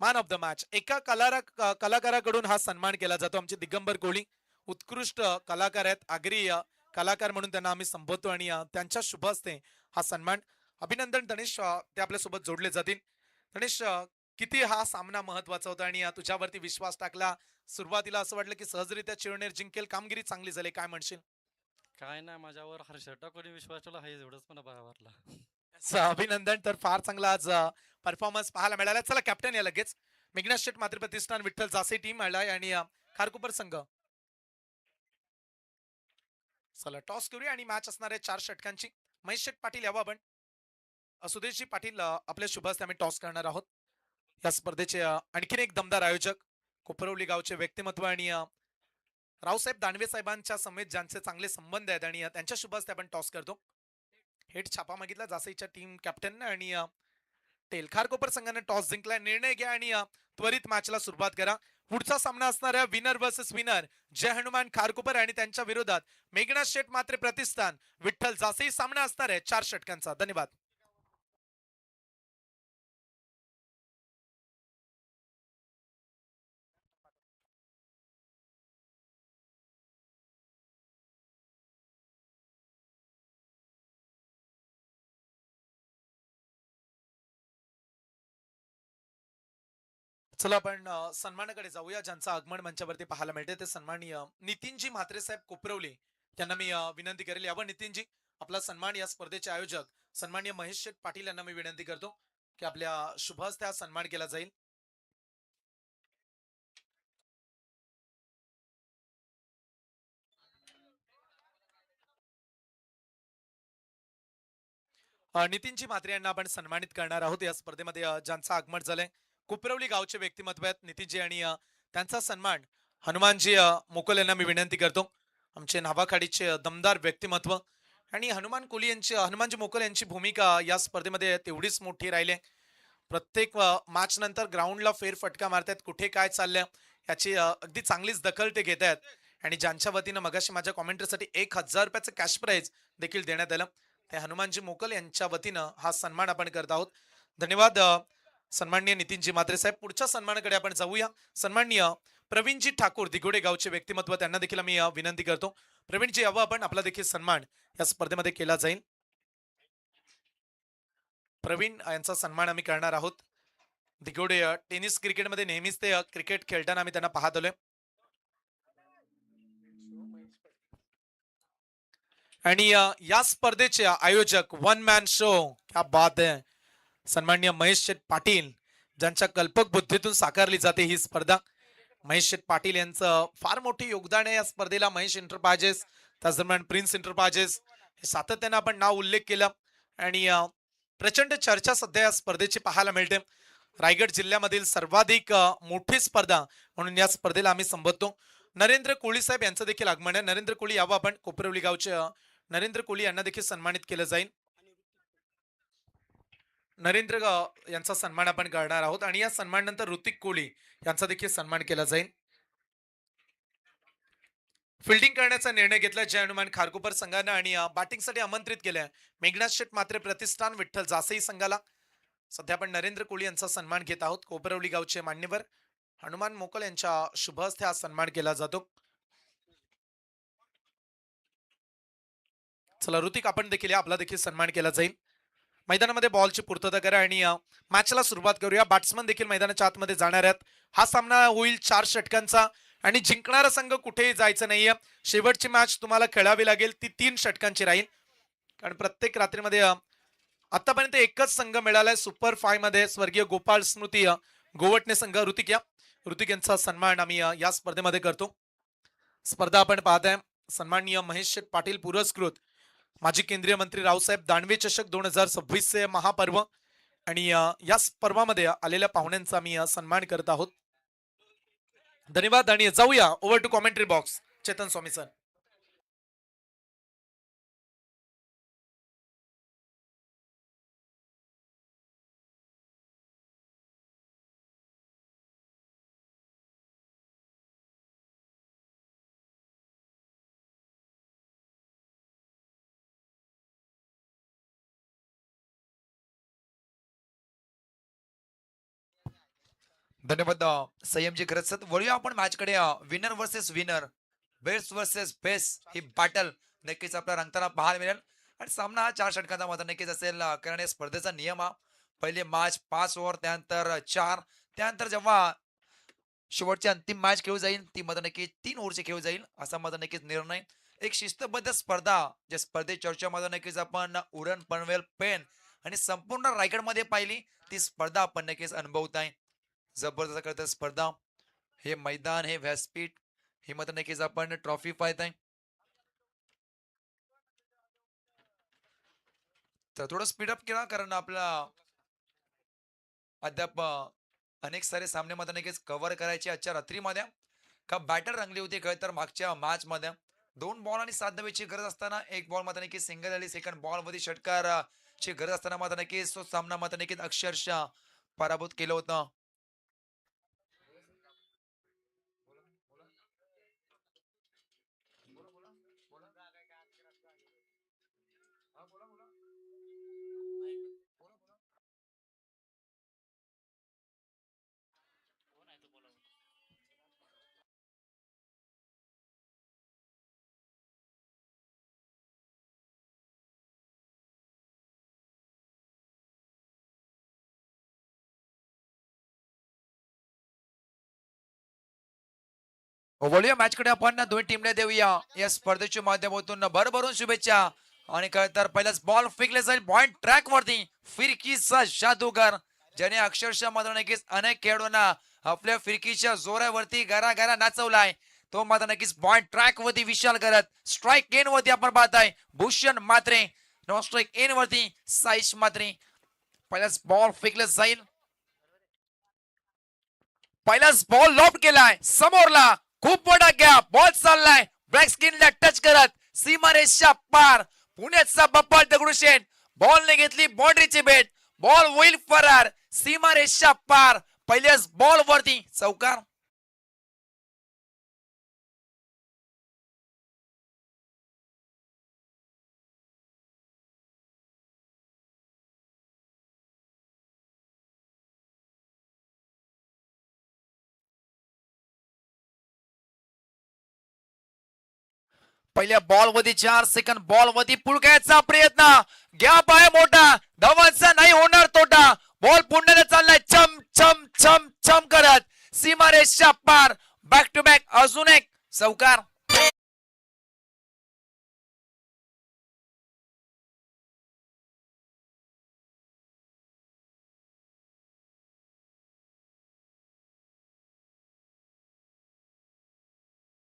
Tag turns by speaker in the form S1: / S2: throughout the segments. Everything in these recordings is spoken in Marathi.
S1: मॅन ऑफ द मॅच एका कलाकाराकडून हा सन्मान केला जातो. आमचे दिगंबर कोहली उत्कृष्ट कलाकार आहेत. आगरी कलाकार म्हणून त्यांना आम्ही संबोधतो आणि त्यांच्या शुभ हस्ते हा सन्मान. अभिनंदन गणेश, ते आपल्यासोबत जोडले जातील. गणेश, किती हा सामना महत्वाचा होता आणि तुझ्यावरती विश्वास टाकला. सुरुवातीला असं वाटलं की सहजरित्या चिरनेर जिंकेल, कामगिरी चांगली झाली, काय म्हणशील?
S2: काय नाही, माझ्यावर हर्षदा कोणी विश्वास ठेवला आहे एवढंच मला बरं वाटलं.
S1: अभिनंदन. तर फार चांगला आज परफॉर्मन्स पाहायला मिळाला. चला कॅप्टन या लगेच. मेघनाथ शेठ मात्र प्रतिष्ठान विठ्ठल जासे टीम आलाय आणि खारकुपर संघ. चला टॉस करूया आणि मॅच असणार आहे 4 षटकांची. महेश शेठ पाटील यावं आपण. सुदेशजी पाटील, आपल्या शुभ हस्ते आम्ही टॉस करणार आहोत. या स्पर्धेचे आणखीन एक दमदार आयोजक कोपरवली गावचे व्यक्तिमत्व आणि रावसाहेब दानवे साहेबांच्या समेत ज्यांचे चांगले संबंध आहेत आणि त्यांच्या शुभ हस्ते आपण टॉस करतो. हेड छापा मागितला जासईच्या टीम कॅप्टन आणि टेलखार कोपर संघाने टॉस जिंकला. निर्णय घ्या आणि त्वरित मॅचला सुरुवात करा. पुढचा सामना असणार आहे विनर वर्सेस विनर, जय हनुमान खारकोपर आणि त्यांच्या विरोधात मेघनाथ शेठ मात्रे प्रतिष्ठान विठ्ठल जासई. सामना असणार आहे 4 षटकांचा. धन्यवाद. चला आपण सन्मानाकडे जाऊया, ज्यांचं आगमन मंचावरती पाहायला मिळते ते सन्माननीय नितीनजी म्हात्रे साहेब कोपरवले. त्यांना मी विनंती करेल यावं. नितीनजी, आपला सन्मान या स्पर्धेचे आयोजक सन्माननीय महेश शेठ पाटील यांना मी विनंती करतो की आपल्या शुभ हस्ते हा सन्मान केला जाईल. नितीनजी म्हात्रे यांना आपण सन्मानित करणार आहोत या स्पर्धेमध्ये. ज्यांचं आगमन झालंय कुपरवली गावचे व्यक्तिमत्व आहेत नितीनजी आणि त्यांचा सन्मान हनुमानजी मोकल यांना मी विनंती करतो. आमचे नावाखाडीचे दमदार व्यक्तिमत्व आणि हनुमानजी मोकल यांची भूमिका या स्पर्धेमध्ये तेवढीच मोठी राहिली. प्रत्येक मॅच नंतर ग्राउंडला फेरफटका मारतात, कुठे काय चाललंय याची अगदी चांगलीच दखल ते घेत आहेत. आणि ज्यांच्या वतीनं मगाशी माझ्या कॉमेंट्रीसाठी ₹1000 कॅश प्राइज देखील देण्यात आलं, ते हनुमानजी मोकल यांच्या वतीनं हा सन्मान आपण करत आहोत. धन्यवाद सन्माननीय नितीनजी म्हात्रे साहेब. पुढच्या सन्मानाकडे आपण जाऊया. सन्माननीय प्रवीणजी ठाकूर दिगोडे गावचे व्यक्तिमत्व, त्यांना देखील मी विनंती करतो. प्रवीणजी यावं आपण, आपला देखील सन्मान या स्पर्धेमध्ये केला जाईल. प्रवीण यांचा सन्मान आम्ही करणार आहोत. दिगोडे टेनिस क्रिकेटमध्ये नेहमीच ते क्रिकेट खेळताना आम्ही त्यांना पाहत आलोय. आणि या स्पर्धेचे आयोजक वन मॅन शो, क्या बात है, सन्माननीय महेश शेठ पाटील, ज्यांच्या कल्पक बुद्धीतून साकारली जाते ही स्पर्धा. महेश शेठ पाटील यांचं फार मोठे योगदान आहे या स्पर्धेला. महेश एंटरप्राइजेस, त्याच दरम्यान प्रिन्स एंटरप्राइजेस, हे सातत्याने आपण नाव उल्लेख केला. आणि प्रचंड चर्चा सध्या या स्पर्धेची पाहायला मिळते. रायगड जिल्ह्यामधील सर्वाधिक मोठी स्पर्धा म्हणून या स्पर्धेला आम्ही संबोधतो. नरेंद्र कोळी साहेब यांचं देखील आगमन आहे. नरेंद्र कोळी यावं आपण. कोपरवली गावचे नरेंद्र कोळी यांना देखील सन्मानित केलं जाईल. नरेंद्र यांचा सन्मान आपण करणार आहोत आणि या सन्मानानंतर ऋतिक कोहली यांचा देखील सन्मान केला जाईल. फिल्डिंग करण्याचा निर्णय घेतला जय हनुमान खारकोपर संघानं आणि बॅटिंगसाठी आमंत्रित केलंय मेघनाथ शेठ मात्रे प्रतिष्ठान विठ्ठल जासई संघाला. सध्या आपण नरेंद्र कोहली यांचा सन्मान घेत आहोत. कोपरवली गावचे मान्यवर हनुमान मोकल यांच्या शुभ हस्ते हा सन्मान केला जातो. चला ऋतिक, आपण देखील या, आपला देखील सन्मान केला जाईल. मैदानामध्ये बॉलची पूर्तता करा आणि मॅचला सुरुवात करूया. बॅट्समन देखील मैदानाच्या आतमध्ये जाणार आहेत. हा सामना होईल 4 षटकांचा आणि जिंकणारा संघ कुठेही जायचं नाहीये. शेवटची मॅच तुम्हाला खेळावी लागेल, ती 3 षटकांची राहील. कारण प्रत्येक रात्रीमध्ये आतापर्यंत एकच संघ मिळालाय सुपर 5 मध्ये, स्वर्गीय गोपाळ स्मृती गोवटणे संघ. ऋतिक यांचा सन्मान आम्ही या स्पर्धेमध्ये करतो. स्पर्धा आपण पाहताय सन्माननीय महेश शेठ पाटील पुरस्कृत माजी केंद्रीय मंत्री रावसाहेब दानवे चषक 2026 चे महापर्व आणि या पर्वामध्ये आलेल्या पाहुण्यांचा मी सन्मान करत आहोत. धन्यवाद आणि जाऊया over to commentary box. Chetan Swami sir.
S3: धन्यवाद संयमजी खरंच सर. वळूया आपण मॅचकडे. Winner versus winner, best versus best ही बॅटल नक्कीच आपल्याला रंगताना पाहायला मिळेल. आणि सामना हा 4 षटकांचा मात्र नक्कीच असेल. कारण या स्पर्धेचा नियम हा पहिले मॅच 5 ओव्हर, त्यानंतर 4, त्यानंतर जेव्हा शेवटची अंतिम मॅच खेळू जाईल ती मात्र नक्की 3 ओव्हरची खेळू जाईल असा मात्र नक्कीच निर्णय. एक शिस्तबद्ध स्पर्धा, ज्या स्पर्धेत चर्चेमध्ये नक्कीच आपण उरण पनवेल पेन आणि संपूर्ण रायगडमध्ये पाहिली ती स्पर्धा आपण नक्कीच अनुभवत आहे. जबरदस्त करत स्पर्धा, हे मैदान, हे व्यासपीठ, हे मात्र नक्कीच आपण ट्रॉफी पाहत आहे. तर थोडं स्पीडअप केला कारण आपला अद्याप अनेक सारे सामने मात्र नक्कीच कव्हर करायचे आजच्या रात्रीमध्ये. का बॅटर रंगली होती खरं तर मागच्या मॅच मध्ये. 2 बॉल आणि 7 धावेची गरज असताना एक बॉल मात्र नक्की सिंगल आली. सेकंड बॉल मध्ये षटकार ची गरज असताना मात्र नक्कीच तो सामना मात्र नक्कीच अक्षरशः पराभूत केलं होतं. वळूया मॅचकडे आपण दोन्ही टीमला देऊया या स्पर्धेच्या माध्यमातून भरभरून शुभेच्छा. आणि खरं तर पहिलाच बॉल फेकले जाईल पॉइंट ट्रॅक वरती. फिरकीचा जादूगार ज्याने अक्षरशः मात्र नक्कीच अनेक खेळाडूंना आपल्या फिरकीच्या जोरावरती घरा घरा नाचवलाय तो मात्र नक्कीच पॉइंट ट्रॅक वरती विशाल करत स्ट्राईक एन वरती आपण पाहताय भूषण मात्रे, नॉन स्ट्राईक एन वरती साईश मात्रे. पहिलाच बॉल फेकले जाईल. पहिलाच बॉल लॉफ्ट केलाय समोरला, खूप मोठा गॅप, बॉल चाललाय ब्लॅक स्किनला टच करत सीमारेषा पार. पुण्याचा बप्पा दगडूशेठ बॉलने घेतली बाउंड्रीची भेट, बॉल होईल फरार सीमारेषा पार. पहिल्याच बॉल वरती चौकार. पहिल्या बॉल मध्ये 4 सेकंड बॉल मध्ये पुळकायचा प्रयत्न, गॅप आहे मोठा, धवनचा नाही होणार तोटा. बॉल पुण्याला चाललाय चम चम चम चम करत सीमारेषा पार. बॅक टू बॅक अजून एक चौकार.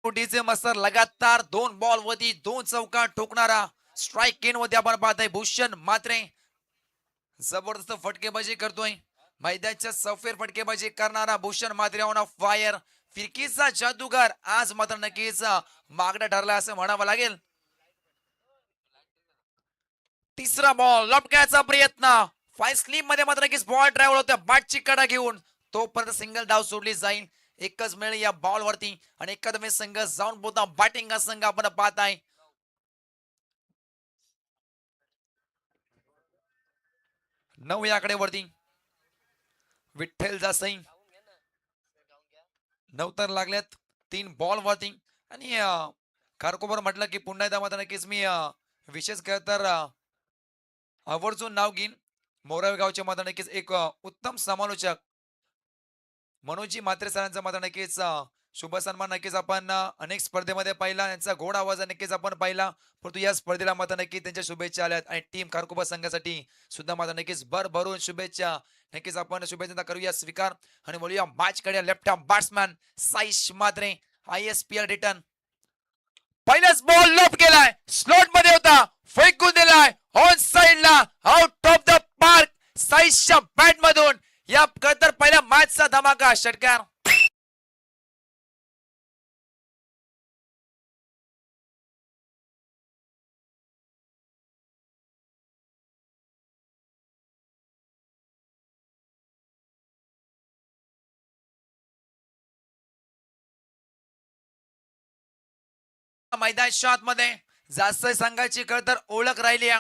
S3: डीजे मस्तर लगातार 2 बॉल वरती 2 चौकार ठोकणारा स्ट्राईक केन मध्ये आपण पाहताय भूषण मात्रे. जबरदस्त फटकेबाजी करतोय, मैदानाच्या सफेर फटकेबाजी करणारा भूषण मात्रे ऑन ऑफ फायर. फिरकीचा जादूगार आज मात्र नक्कीच मागणं ठरला असं म्हणावं लागेल. तिसरा बॉल लपक्याचा प्रयत्न, फाय स्लीप मध्ये मात्र नक्कीच बॉल ड्रायव्हर होत्या बॅटची कडा घेऊन तोपर्यंत सिंगल धाव सोडली जाईल. एकच मिळेल या बॉल वरती आणि एकादमी संघ जाऊन पोता बॅटिंग संघ आपण पाहत आहे. 9 याकडे वरती विठ्ठल जासई 9 तर लागल्यात 3 बॉल वरती. आणि खारकोबर म्हटलं की पुन्हा एकदा मात्र नक्कीच मी विशेष कर तर आवर्जून नाव घेईन मोरावे गावचे मात्र नक्कीच एक उत्तम समालोचक मनोजी म्हात्रे सरांचा मात्र नक्कीच शुभ सन्मान नक्कीच आपण अनेक स्पर्धेमध्ये पाहिला, यांचा गोड आवाज नक्कीच आपण पाहिला. परंतु या स्पर्धेला मात्र नक्की त्यांच्या शुभेच्छा आल्यात आणि टीम खारकोबा संघासाठी सुद्धा मात्र नक्कीच भरभरून शुभेच्छा. नक्कीच आपण शुभेच्छा करूया स्वीकार आणि बोलूया मॅच कडे. लेफ्ट आर्म बॅट्समॅन साईश मात्रे ISPL रिटर्न. पहिलाच बॉल लॉप केलाय, स्लॉट मध्ये होता, फेकून दिलाय ऑन साइडला out of the park. साईशच्या bat मधून या तर पहिल्या मॅचचा धमाका षटकार. मैदानाच्या आतमध्ये जास्त संघाची खर तर ओळख राहिली,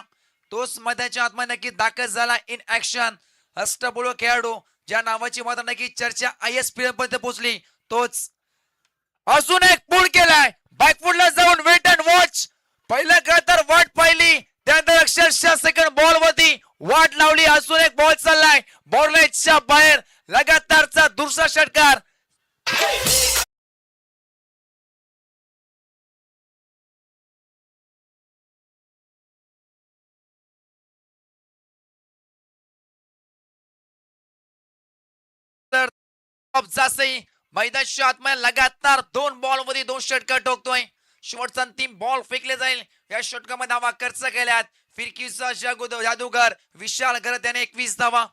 S3: तोच मैदानाच्या आतमध्ये नक्की दाखल झाला इन ऍक्शन. अष्टपैलू खेळाडू ज्या नावाची मात्र नक्की चर्चा ISPL पर्यंत पोहोचली तोच अजून एक पूल केलाय बॅकफुटला जाऊन वेट अँड वॉच. पहिलं खेळ तर वाट पाहिली त्यानंतर अक्षरशः सेकंड बॉल वरती वाट लावली. अजून एक बॉल चाललाय बॉर्डरच्या बाहेर लगातारचा दुसरा षटकार. जास्तही मैदानाच्या आतमध्ये लगातार 2 बॉल मध्ये 2 षटकार ठोकतोय. शेवटचा अंतिम बॉल फेकले जाईल. या षटकामध्ये धावा खर्च केल्यात. फिरकीचा जादूगार विशाल करत त्याने 21 धावा.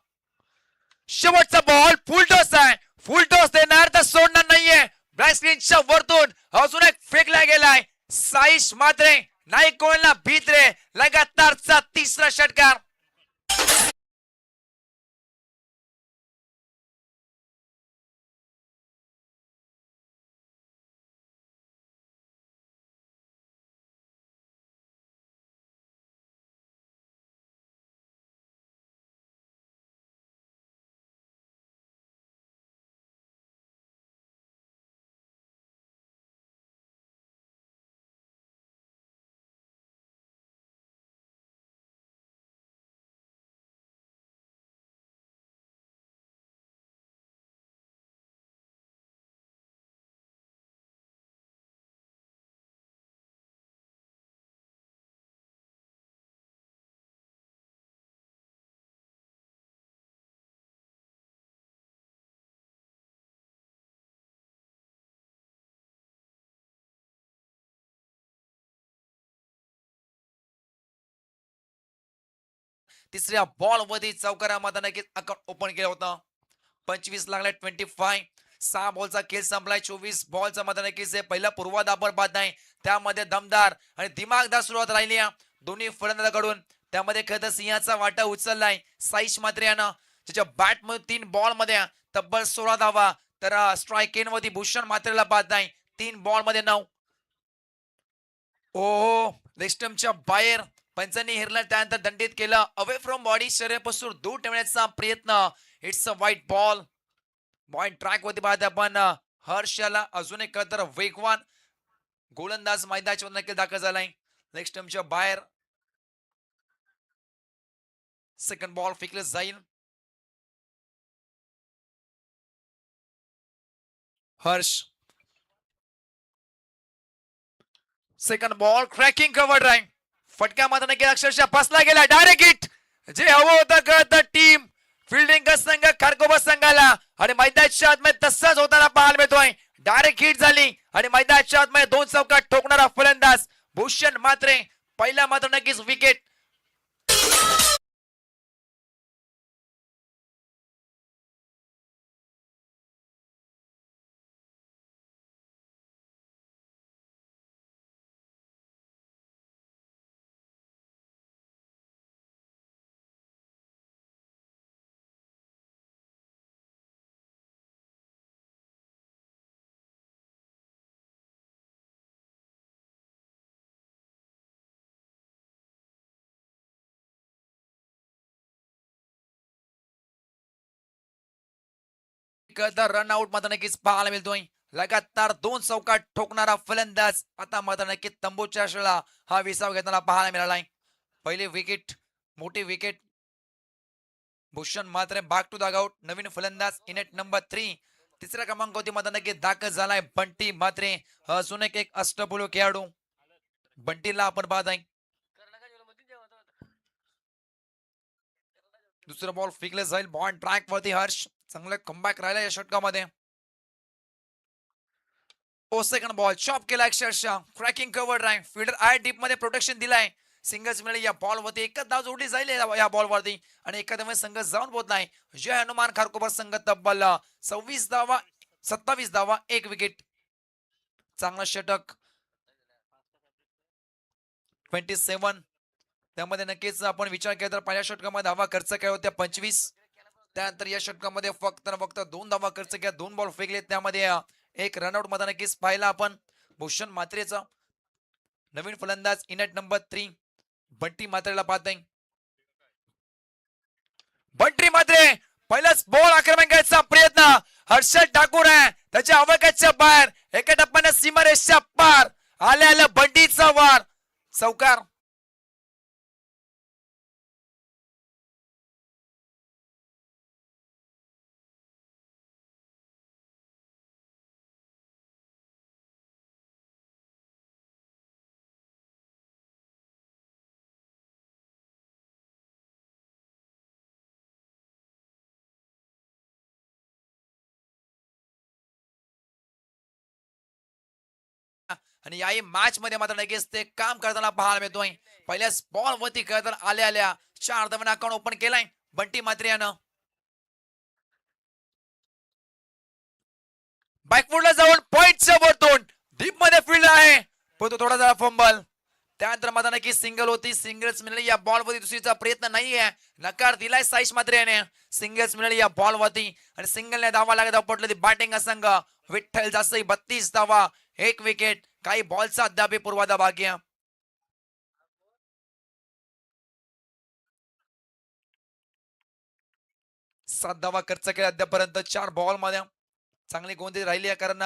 S3: शेवटचा बॉल फुल टॉस आहे. फुल टॉस देणार तर सोडणार नाहीये. ब्रॅस्क्रीनच्या वरतून अजून एक फेकला गेलाय. साईश मात्रे नाही कोणला भीत रे. लगातारचा तिसरा षटकार. तिसऱ्या बॉल मध्ये चौकारामध्ये नक्कीच अकाउंट ओपन केलं होतं. 25 लागलाय 25. 6 बॉलचा खेळ संपलाय. 24 बॉलचा मध्ये नक्कीच पहिला पूर्वाधापन बाद नाही. त्यामध्ये दमदार आणि दिमागदार सुरुवात राहिली दोन्ही फलंदाजांकडून. त्यामध्ये खरं सिंहाचा वाटा उचललाय साईश मात्रे यानं. त्याच्या बॅट मध्ये 3 बॉल मध्ये तब्बल 16 धावा. तर स्ट्राईक एन मध्ये भूषण मात्रेला बाद नाही. 3 बॉल मध्ये 9. ओ लेस्टमच्या बाहेर पंचांनी हिरला. त्यानंतर दंडित केलं. अवे फ्रॉम बॉडी शरीरापासून दूर ठेवण्याचा प्रयत्न. It's a white ball. Ball track वरती पाहते आपण हर्षला. अजून एक तर वेगवान गोलंदाज मैदानाच्या नक्की दाखल झालाय. लेस्टमच्या बाहेर सेकंड बॉल फेकलं जाईल. Harsh second ball cracking cover drive. फटका मात्र नक्की अक्षरशः फसला गेला. डायरेक्ट हिट जे हवं होतं कळतं. टीम फिल्डिंग संघ खारकोबर संघाला आणि मैदानाच्या आतमध्ये तसंच होताना पाहायला मिळतोय. डायरेक्ट हिट झाली आणि मैदानाच्या आतमध्ये 2 चौकार ठोकणारा फलंदाज भूषण मात्रे. पहिला मात्र नक्कीच विकेट. रन आउट मात्र नक्कीच पाहायला मिळतोय. लगातार 2 चौकार ठोकणारा फलंदाज आता मात्र नक्कीच तंबूच्या आशेला हा विसाव घेताना पाहायला मिळालाय. पहिली विकेट मोठी विकेट. भूषण मात्र बॅक टू द आउट. नवीन फलंदाज इनेट नंबर 3. तिसऱ्या क्रमांकावरती मात्र नक्कीच दाखल झालाय बंटी मात्रे. अजून एक अष्टपैलू खेळाडू बंटीला आपण पाहत आहे. दुसरा बॉल फेकले जाईल. बॉल ट्रॅक वरती हर्ष चांगलं कमबॅक राहिला या षटकामध्ये. ओ सेकंड बॉल चॉप केला अक्षरशः. Cracking cover drive. Fielder I deep मध्ये प्रोटेक्शन दिलाय. सिंगल्स मिळाली या बॉल वरती. एकच धाव जोडली जाईल या बॉल वरती आणि एखाद्या संघ जाऊन पोहोचलाय. जय हनुमान खारकोबर संघ तब्बल 26 धावा 27 धावा 1 विकेट. चांगला षटक 27. त्यामध्ये नक्कीच आपण विचार केला तर पहिल्या षटकामध्ये धावा खर्च केला होत्या 25. त्यानंतर या षटकामध्ये फक्त 2 धावा खर्च केल्या. 2 बॉल फेकले. त्यामध्ये एक रनआउट मध्ये नक्कीच पाहिला आपण भूषण मात्रेचा. नवीन फलंदाज इनेट नंबर 3 बंटी मात्रेला पाहत आहे. बंटी मात्रे पहिलाच बॉल आक्रमण करायचा प्रयत्न हर्षद ठाकूर आहे त्याच्या अवकाशच्या बाहेर एका टप्प्याने सीमारेषच्या पार आल्या बंडीचा वार चौकार. आणि याही मॅच मध्ये मात्र नक्कीच ते काम करताना पाहायला मिळतोय. पहिल्याच बॉल वरती करताना आल्या 4 धावांना अकाउंट ओपन केलाय बंटी मात्रे यानं. बॅकफुटला जाऊन पॉइंटच्या वरतून डीप मध्ये फील्ड आहे पण तो थोडा जरा फंबल. त्यानंतर मात्र नक्की सिंगल होती. सिंगल्स मिळाली या बॉल वरती दुसरीचा प्रयत्न नाहीये. नकार दिलाय साईश मात्रे याने. सिंगल्स मिळाली या बॉल वरती आणि सिंगलने धावा लागत पडली बॅटिंग संघ विठ्ठल जासई 32 धावा 1 विकेट. काही बॉलचा अद्याप पूर्वाधा बाकी आहे. सात धावा खर्च केला अद्यापर्यंत 4 बॉल मध्ये. चांगली गोंदी राहिली आहे कारण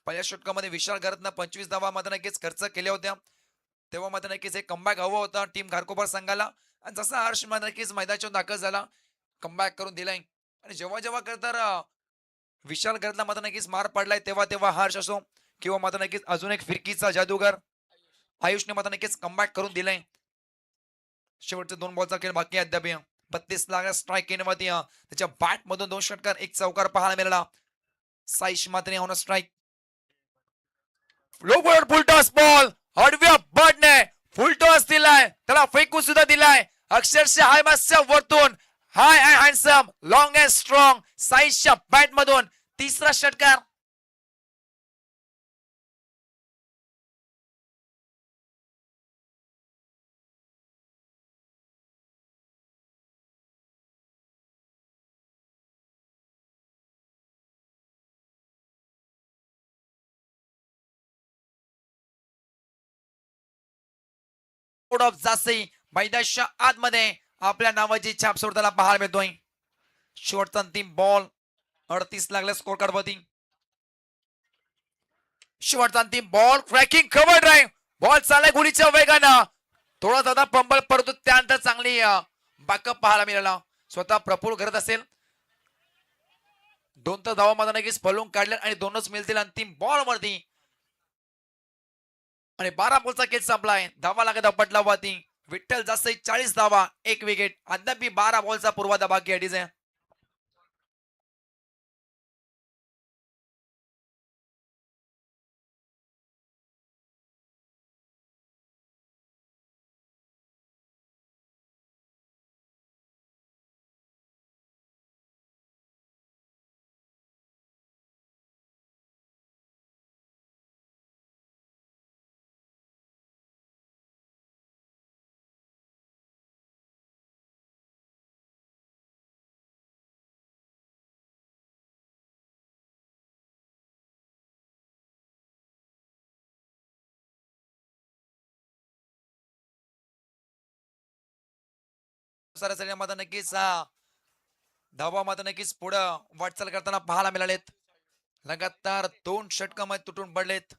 S3: पहिल्या षटकामध्ये विशाल घरतनं 25 धावा मात्र नक्कीच खर्च केल्या होत्या. तेव्हा मात्र नक्कीच एक कमबॅक हवं होतं टीम घारकोपर संघाला आणि जसा हर्ष मात्र नक्कीच मैदानाच्या दाखल झाला कमबॅक करून दिलाय. आणि जेव्हा जेव्हा तर विशाल घरतला मात्र नक्कीच मार पडलाय तेव्हा तेव्हा हर्ष असो किंवा मात्र नक्कीच अजून एक फिरकीचा जादूगर आयुषने मात्र नक्कीच कमबॅक करून दिलाय. शेवटचे 2 बॉलचा खेळ बाकी आहे अद्याप. 32 लागला स्ट्राईक केनवरती त्याच्या बॅट मधून 2 षटकार 1 चौकार पाहायला मिळाला. साईश मात्र on strike. Low ball full toss ball आडव्या बॅटने फुल टॉस दिलाय त्याला फेकून सुद्धा दिलाय अक्षरशः हाय मासच्या वरतून हाय and handsome long and strong साईशच्या bat मधून तिसरा षटकार. ऑफ जासई मैदानाच्या आतमध्ये आपल्या नावाची छाप सोडताना पाहायला मिळतोय. शेवटचा अंतिम बॉल 38 लागला स्कोर कार्ड वरती. शेवटचा अंतिम ball cracking cover drive ball चाललाय गुलीच्या वेगानं थोडा दादा पंबल परंतु त्यानंतर चांगली बॅकअप पाहायला मिळाला. स्वतः प्रफुल करत असेल 2 तर धावा मात्र नक्कीच पळून काढल्या आणि 2च मिळतील अंतिम बॉल वरती आणि 12 बॉलचा खेळ संपलाय. धावा लागत पटला वरती विठ्ठल जास्त 40 धावा 1 विकेट. अद्याप 12 बॉलचा पूर्वाधा बाकी आहे. सरासरी मात्र नक्कीच धावा मात्र नक्कीच पुढं वाटचाल करताना पाहायला मिळालेत. लगातार 2 षटकामध्ये तुटून पडलेत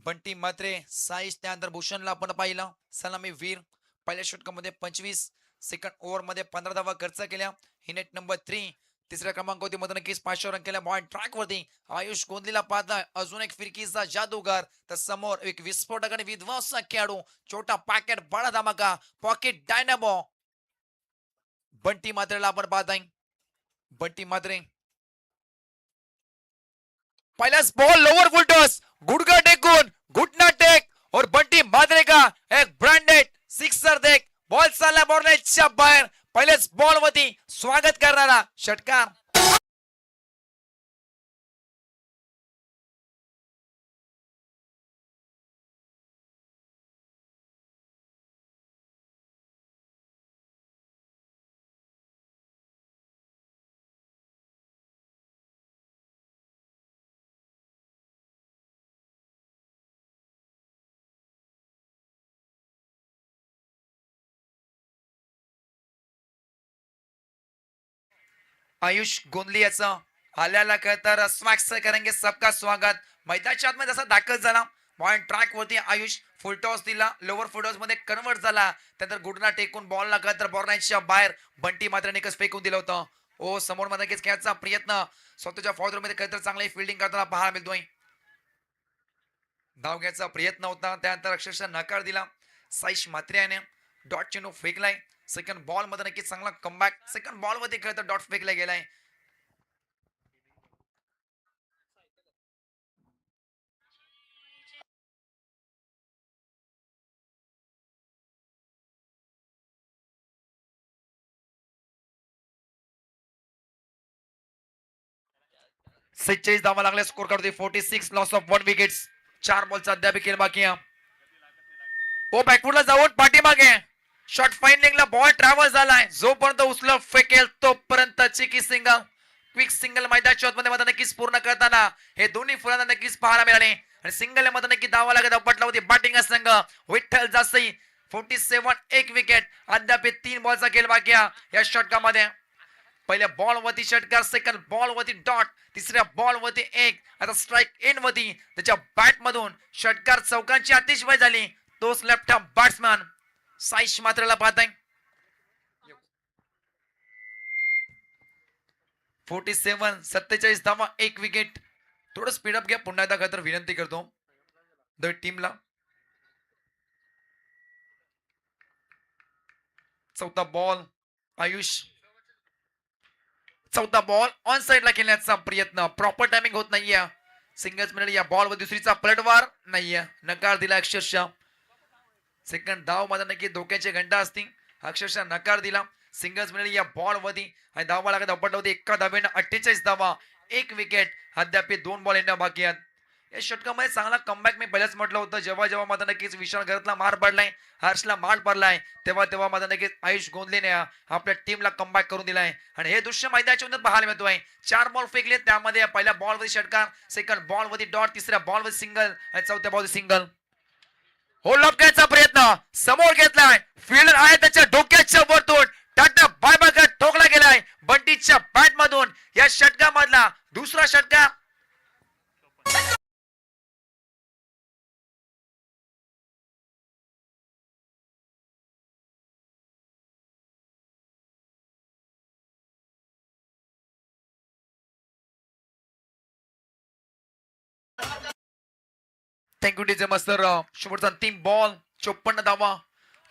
S3: बंटी मात्रे. साईश त्यानंतर भूषणला आपण पाहिलं सलामी वीर पहिल्या षटकामध्ये 25 सेकंड ओव्हर मध्ये 15 धावा खर्च केल्या. हिनेट नंबर 3 तिसऱ्या क्रमांकावरती मध्ये नक्कीच 500 रन केल्या. बॉल ट्रॅक वरती आयुष गोंदलीला पाहताय अजून एक फिरकीचा जादूगार तर समोर एक विस्फोटक आणि विध्वंसक खेळाडू छोटा पॅकेट बडा धमाका पॉकेट डायनामो बंटी मात्रेला आपण पाहताय. बंटी मात्रे पहिलाच बॉल लोअर फुल टॉस गुडघा टेकून घुटना टेक और बंटी मात्रे का एक ब्रांडेड सिक्सर देख बॉल चालला बॉर्डरच्या बाहेर. पहिलेच बॉल वरती स्वागत करणारा षटकार. आयुष गोंदली याचं आल्याला तर स्वागत करेंगे सबका स्वागत. मैदानाच्या आतमध्ये जसा दाखल झाला बॉल ट्रॅक वरती आयुष फुल टॉस दिला, लोअर फुल टॉस मध्ये कन्वर्ट झाला, त्यानंतर गुडना टेकून बॉलला तर बॉर्नाच्या बाहेर बंटी मात्र निकस फेकून दिलं होतं. ओ समोर मध्ये खेळायचा प्रयत्न स्वतःच्या फॉर्वर मध्ये काहीतरी चांगली फिल्डिंग करताना पाहायला मिळतोय. धाव घ्यायचा प्रयत्न होता, त्यानंतर अक्षरशः नकार दिला साईश म्हात्रे याने. डॉट चेंडू फेकलाय. सेकंड बॉल मध्ये नक्की चांगला कमबॅक. सेकंड बॉल मध्ये खेळता डॉट फेकला गेलाय. सेहेचाळीस धावा लागल्या स्कोर काढतोय 46 लॉस ऑफ 1 विकेट्स. 4 बॉलचा अद्याप खेळ बाकी आहे. ओ बॅकवूडला जाऊन पाठीमागे शॉट फाइंडिंगला बॉल ट्रॅव्हल झालाय. जोपर्यंत उचल फेकेल तोपर्यंत चिकी सिंगल क्विक सिंगल मैदानाच्या आतमध्ये मध्ये नक्कीच पूर्ण करताना हे दोन्ही फलंदाज नक्कीच पाहायला मिळाले. आणि सिंगल मध्ये नक्की धावा लागत पटला होती बॅटिंग संघ विठ्ठल जासई. 47 1 विकेट. अद्याप 3 बॉलचा खेळ बाकी आहे या षटकामध्ये. पहिल्या बॉल वरती षटकार, सेकंड बॉल वरती डॉट, तिसऱ्या बॉल वरती 1. आता स्ट्राइक इन वरती त्याच्या बॅट मधून षटकार चौकांची आतिषबाजी झाली. तोच लेफ्ट हँड बॅट्समॅन साईश मात्रला पाहताय. 47 धावा 1 विकेट. थोडं स्पीडअप घ्या पुन्हा एकदा तर विनंती करतो द टीमला. चौथा बॉल आयुष. चौथा बॉल ऑन साइडला खेळण्याचा प्रयत्न. प्रॉपर टायमिंग होत नाहीये. सिंगल्स मिळाली या बॉल वर दुसरीचा पलटवार नाहीये. नकार दिला अक्षरशः. सेकंड धाव मध्ये नक्की धोक्याची घंटा असती. अक्षरशः नकार दिला. सिंगल्स मिळाली या बॉल वरती आणि धावा लागत अपट होती. एका धावेनं 48 धावा 1 विकेट. अद्याप 2 बॉल येणं बाकी आहेत. या षटकामध्ये चांगला कमबॅक मी पहिल्याच म्हटलं होतं. जेव्हा जेव्हा माझा नक्कीच विशाल घरातला मार पडलाय, हर्षला मार पडलाय, तेव्हा तेव्हा माझा नक्कीच आयुष गोंदलेने आपल्या टीमला कमबॅक करून दिलाय. आणि हे दृश्य मैदानाच्या मध्ये पाहायला मिळतोय. 4 बॉल फेकले, त्यामध्ये पहिल्या बॉल वरती षटकार, सेकंड बॉल वरती डॉट, तिसऱ्या बॉल वरती सिंगल आणि चौथ्या बॉल सिंगल. होल्ड अप करायचा प्रयत्न समोर घेतलाय. फिल्डर आहे त्याच्या डोक्याच्या वरतून टाटा बाय बाय करत ठोकला गेलाय बंटीच्या बॅट मधून. या षटकामधला दुसरा षटकार. Thank you DJ master. शेवटचा 3 बॉल 54 धावा.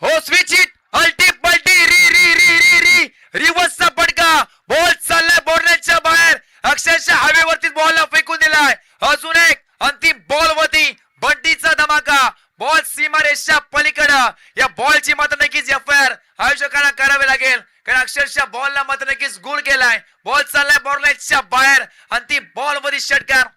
S3: हो स्विच हिट अल्टी पल्टी री री री री री रिव्हर्सचा फटका. बॉल चाललाय बॉर्डरच्या बाहेर. अक्षरशः हवेवरती बॉल फेकून दिलाय. अजून एक अंतिम बॉल वरती बंटीचा धमाका. बॉल सीमारेषा पलीकडं. या बॉलची मात्र नक्कीच एफआयआर आयोजकांना करावे लागेल, कारण अक्षरशः बॉलला मात्र नक्कीच गोल केलाय. बॉल चाललाय बॉर्डरच्या बाहेर. अंतिम बॉल वरती षटकार.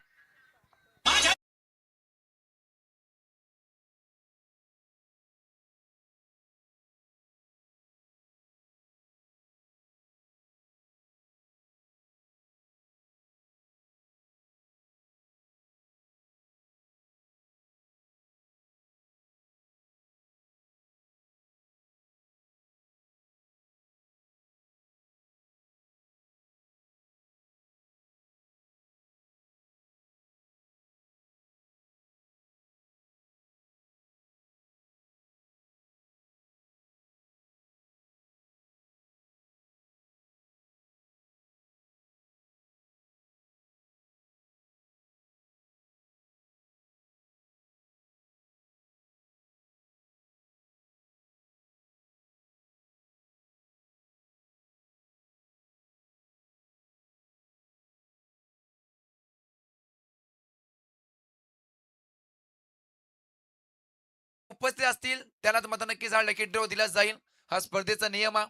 S3: उपस्थित असतील त्याला मात्र नक्कीच हा लकी ड्रॉ दिला जाईल. हा स्पर्धेचा नियम आहे.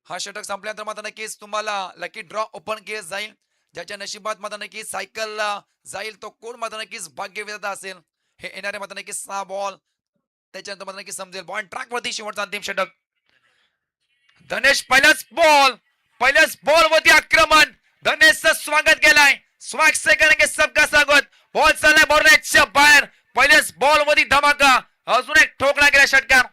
S3: हा षटक संपल्यानंतर मात्र नक्कीच तुम्हाला लकी ड्रॉ ओपन केलं जाईल. ज्याच्या नशिबात मात्र नक्कीच सायकल जाईल तो कोण मात्र नक्कीच भाग्य विधाता असेल. हे येणारे मात्र नक्कीच 6 बॉल त्याच्यानंतर मात्र नक्कीच समजेल. बॉल ट्रॅक वरती शेवटचा अंतिम षटक. धनेश पहिल्याच बॉल वरती आक्रमण. धनेशचं स्वागत केलाय. स्वागत से करेंगे सबका स्वागत. बॉल चाललाय बॉर्डरच्या बाहेर. पहिल्याच बॉल वरती धमाका. अजून एक ठोकला गेला षटकार.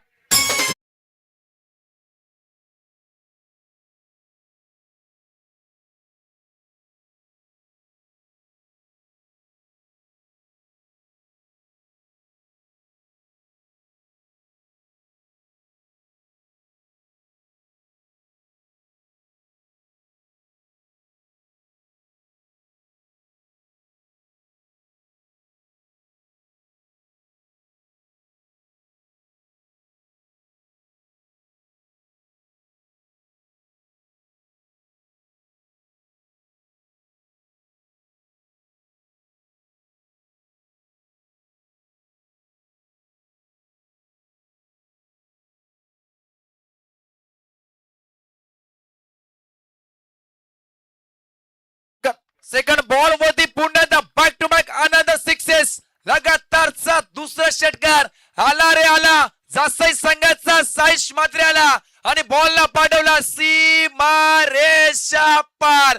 S3: सेकंड बॉल वरती पुन्हा एकदा back to back Anand sixes. लगातारचा दुसरा षटकार आला रे आला. जासई संघाचा साईश मात्रे आला आणि बॉलला पाठवला सीमा रेषा पार.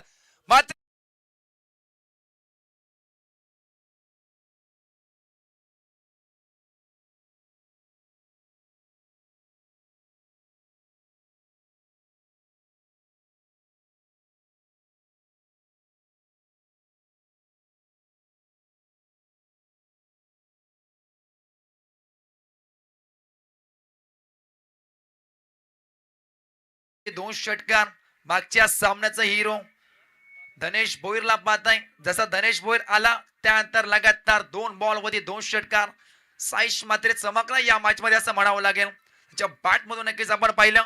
S3: मात्र दोन षटकार मागच्या सामन्याचा हिरो धनेश भोईरला पाहताय. जसा धनेश भोईर आला त्यानंतर लगातार दोन बॉल वरती दोन षटकार. साईश मात्र चमकला या मॅच मध्ये असं म्हणावं लागेल. त्याच्या बॅट मधून नक्कीच आपण पाहिलं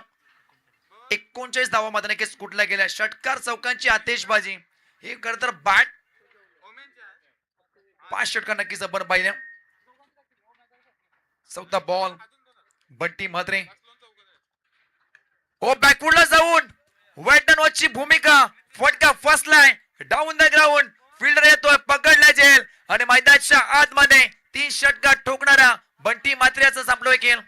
S3: 39 धावामध्ये नक्कीच कुठल्या गेल्या. षटकार चौकांची आतिषबाजी हे खरं तर बॅट 5 षटकार नक्कीच आपण पाहिलं. चौथा बॉल बंटी म्हात्रे ओ बॅकवूडला जाऊन वेट अँड वॉचची भूमिका. फटका फसलाय डाऊन द ग्राउंड. फिल्डर येतोय पकडला जेल आणि मैदानाच्या आतमध्ये 3 षटकार ठोकणारा बंटी म्हात्रेचा संपलोय खेळ.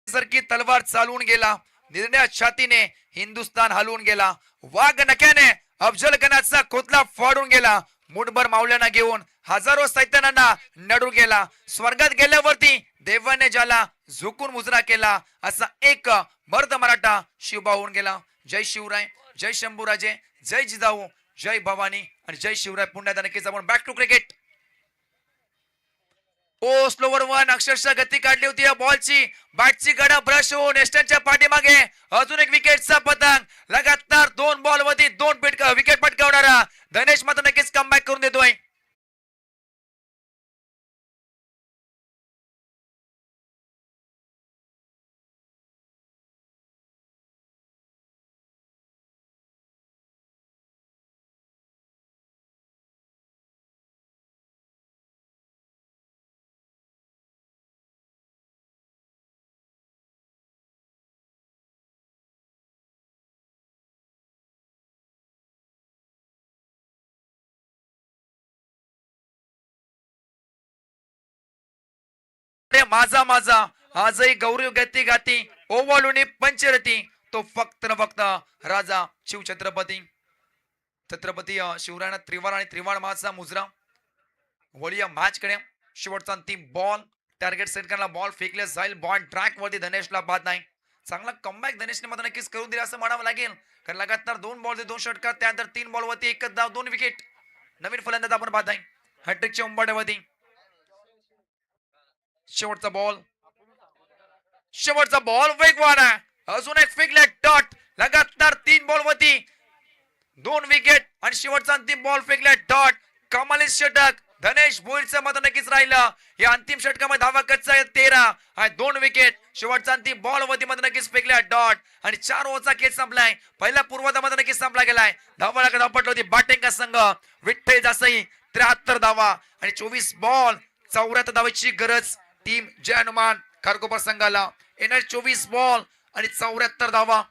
S3: सारखी तलवार चालवून गेला. निर्णय छातीने हिंदुस्थान हलवून गेला. वाघ नख्याने अफजल खानाचा खोतला फाडून गेला. मुठभर मावल्यांना घेऊन हजारो सैतानांना नडून गेला. स्वर्गात गेल्यावरती देवाने ज्याला झुकून मुजरा केला असा एक मर्द मराठा शिवबा होऊन गेला. जय शिवराय, जय शंभूराजे, जय जिजाऊ, जय भवानी आणि जय शिवराय. पुन्हा नक्कीच आपण back to cricket. Oh slower one अक्षरशः गती काढली होती या बॉलची. बॅटची गडा ब्रश होऊन एस्टनच्या पाठीमागे अजून एक विकेटचा पतंग. लगातार 2 बॉल वरती 2 विकेट पटकावणारा धनेश मात्र नक्कीच कमबॅक करून देतोय. माझा माझा आजही गौरव गती गाती ओवाळून पंचरती तो फक्त न फक्त राजा शिवछत्रपती. छत्रपती शिवरायांना त्रिवार आणि त्रिवार माचा मुजरा. वळूया मॅच कडे. शेवटचा अंतिम बॉल टार्गेट सेट करला. बॉल फेकले जाईल. बॉल ट्रॅक वरती धनेशला बाद नाही. चांगला कमबॅक धनेशने मात्र नक्कीच करून दिला असं म्हणावं लागेल. कारण लगातार 2 बॉल 2 षटकार त्यानंतर 3 बॉल वरती 1 धाव 2 विकेट. नवीन फलंदाज आपण पाहत आहे हॅट्रिकच्या उंबाड्यावरती. शेवटचा बॉल वेगवान आहे. अजून एक फेकले डॉट. लगातार 3 बॉल वरती 2 विकेट आणि शेवटचा अंतिम बॉल फेकले डॉट. कमाली षटक धनेश भोईरचं मत नक्कीच राहिलं. या अंतिम षटकामध्ये धावा कच्चा 13 आणि 2 विकेट. शेवटचा अंतिम बॉल वरती मध्ये नक्कीच फेकले डॉट आणि 4 ओव्हरचा खेळ संपलाय. पहिला पूर्वार्धामध्ये नक्कीच संपला गेलाय. धावा धावपटली होती बॅटिंग संघ विठ्ठल जासई 73 धावा आणि 24 बॉल 74 धावाची गरज टीम जय हनुमान खारकोपर संघाला. येणार 24 बॉल आणि 74 धावा.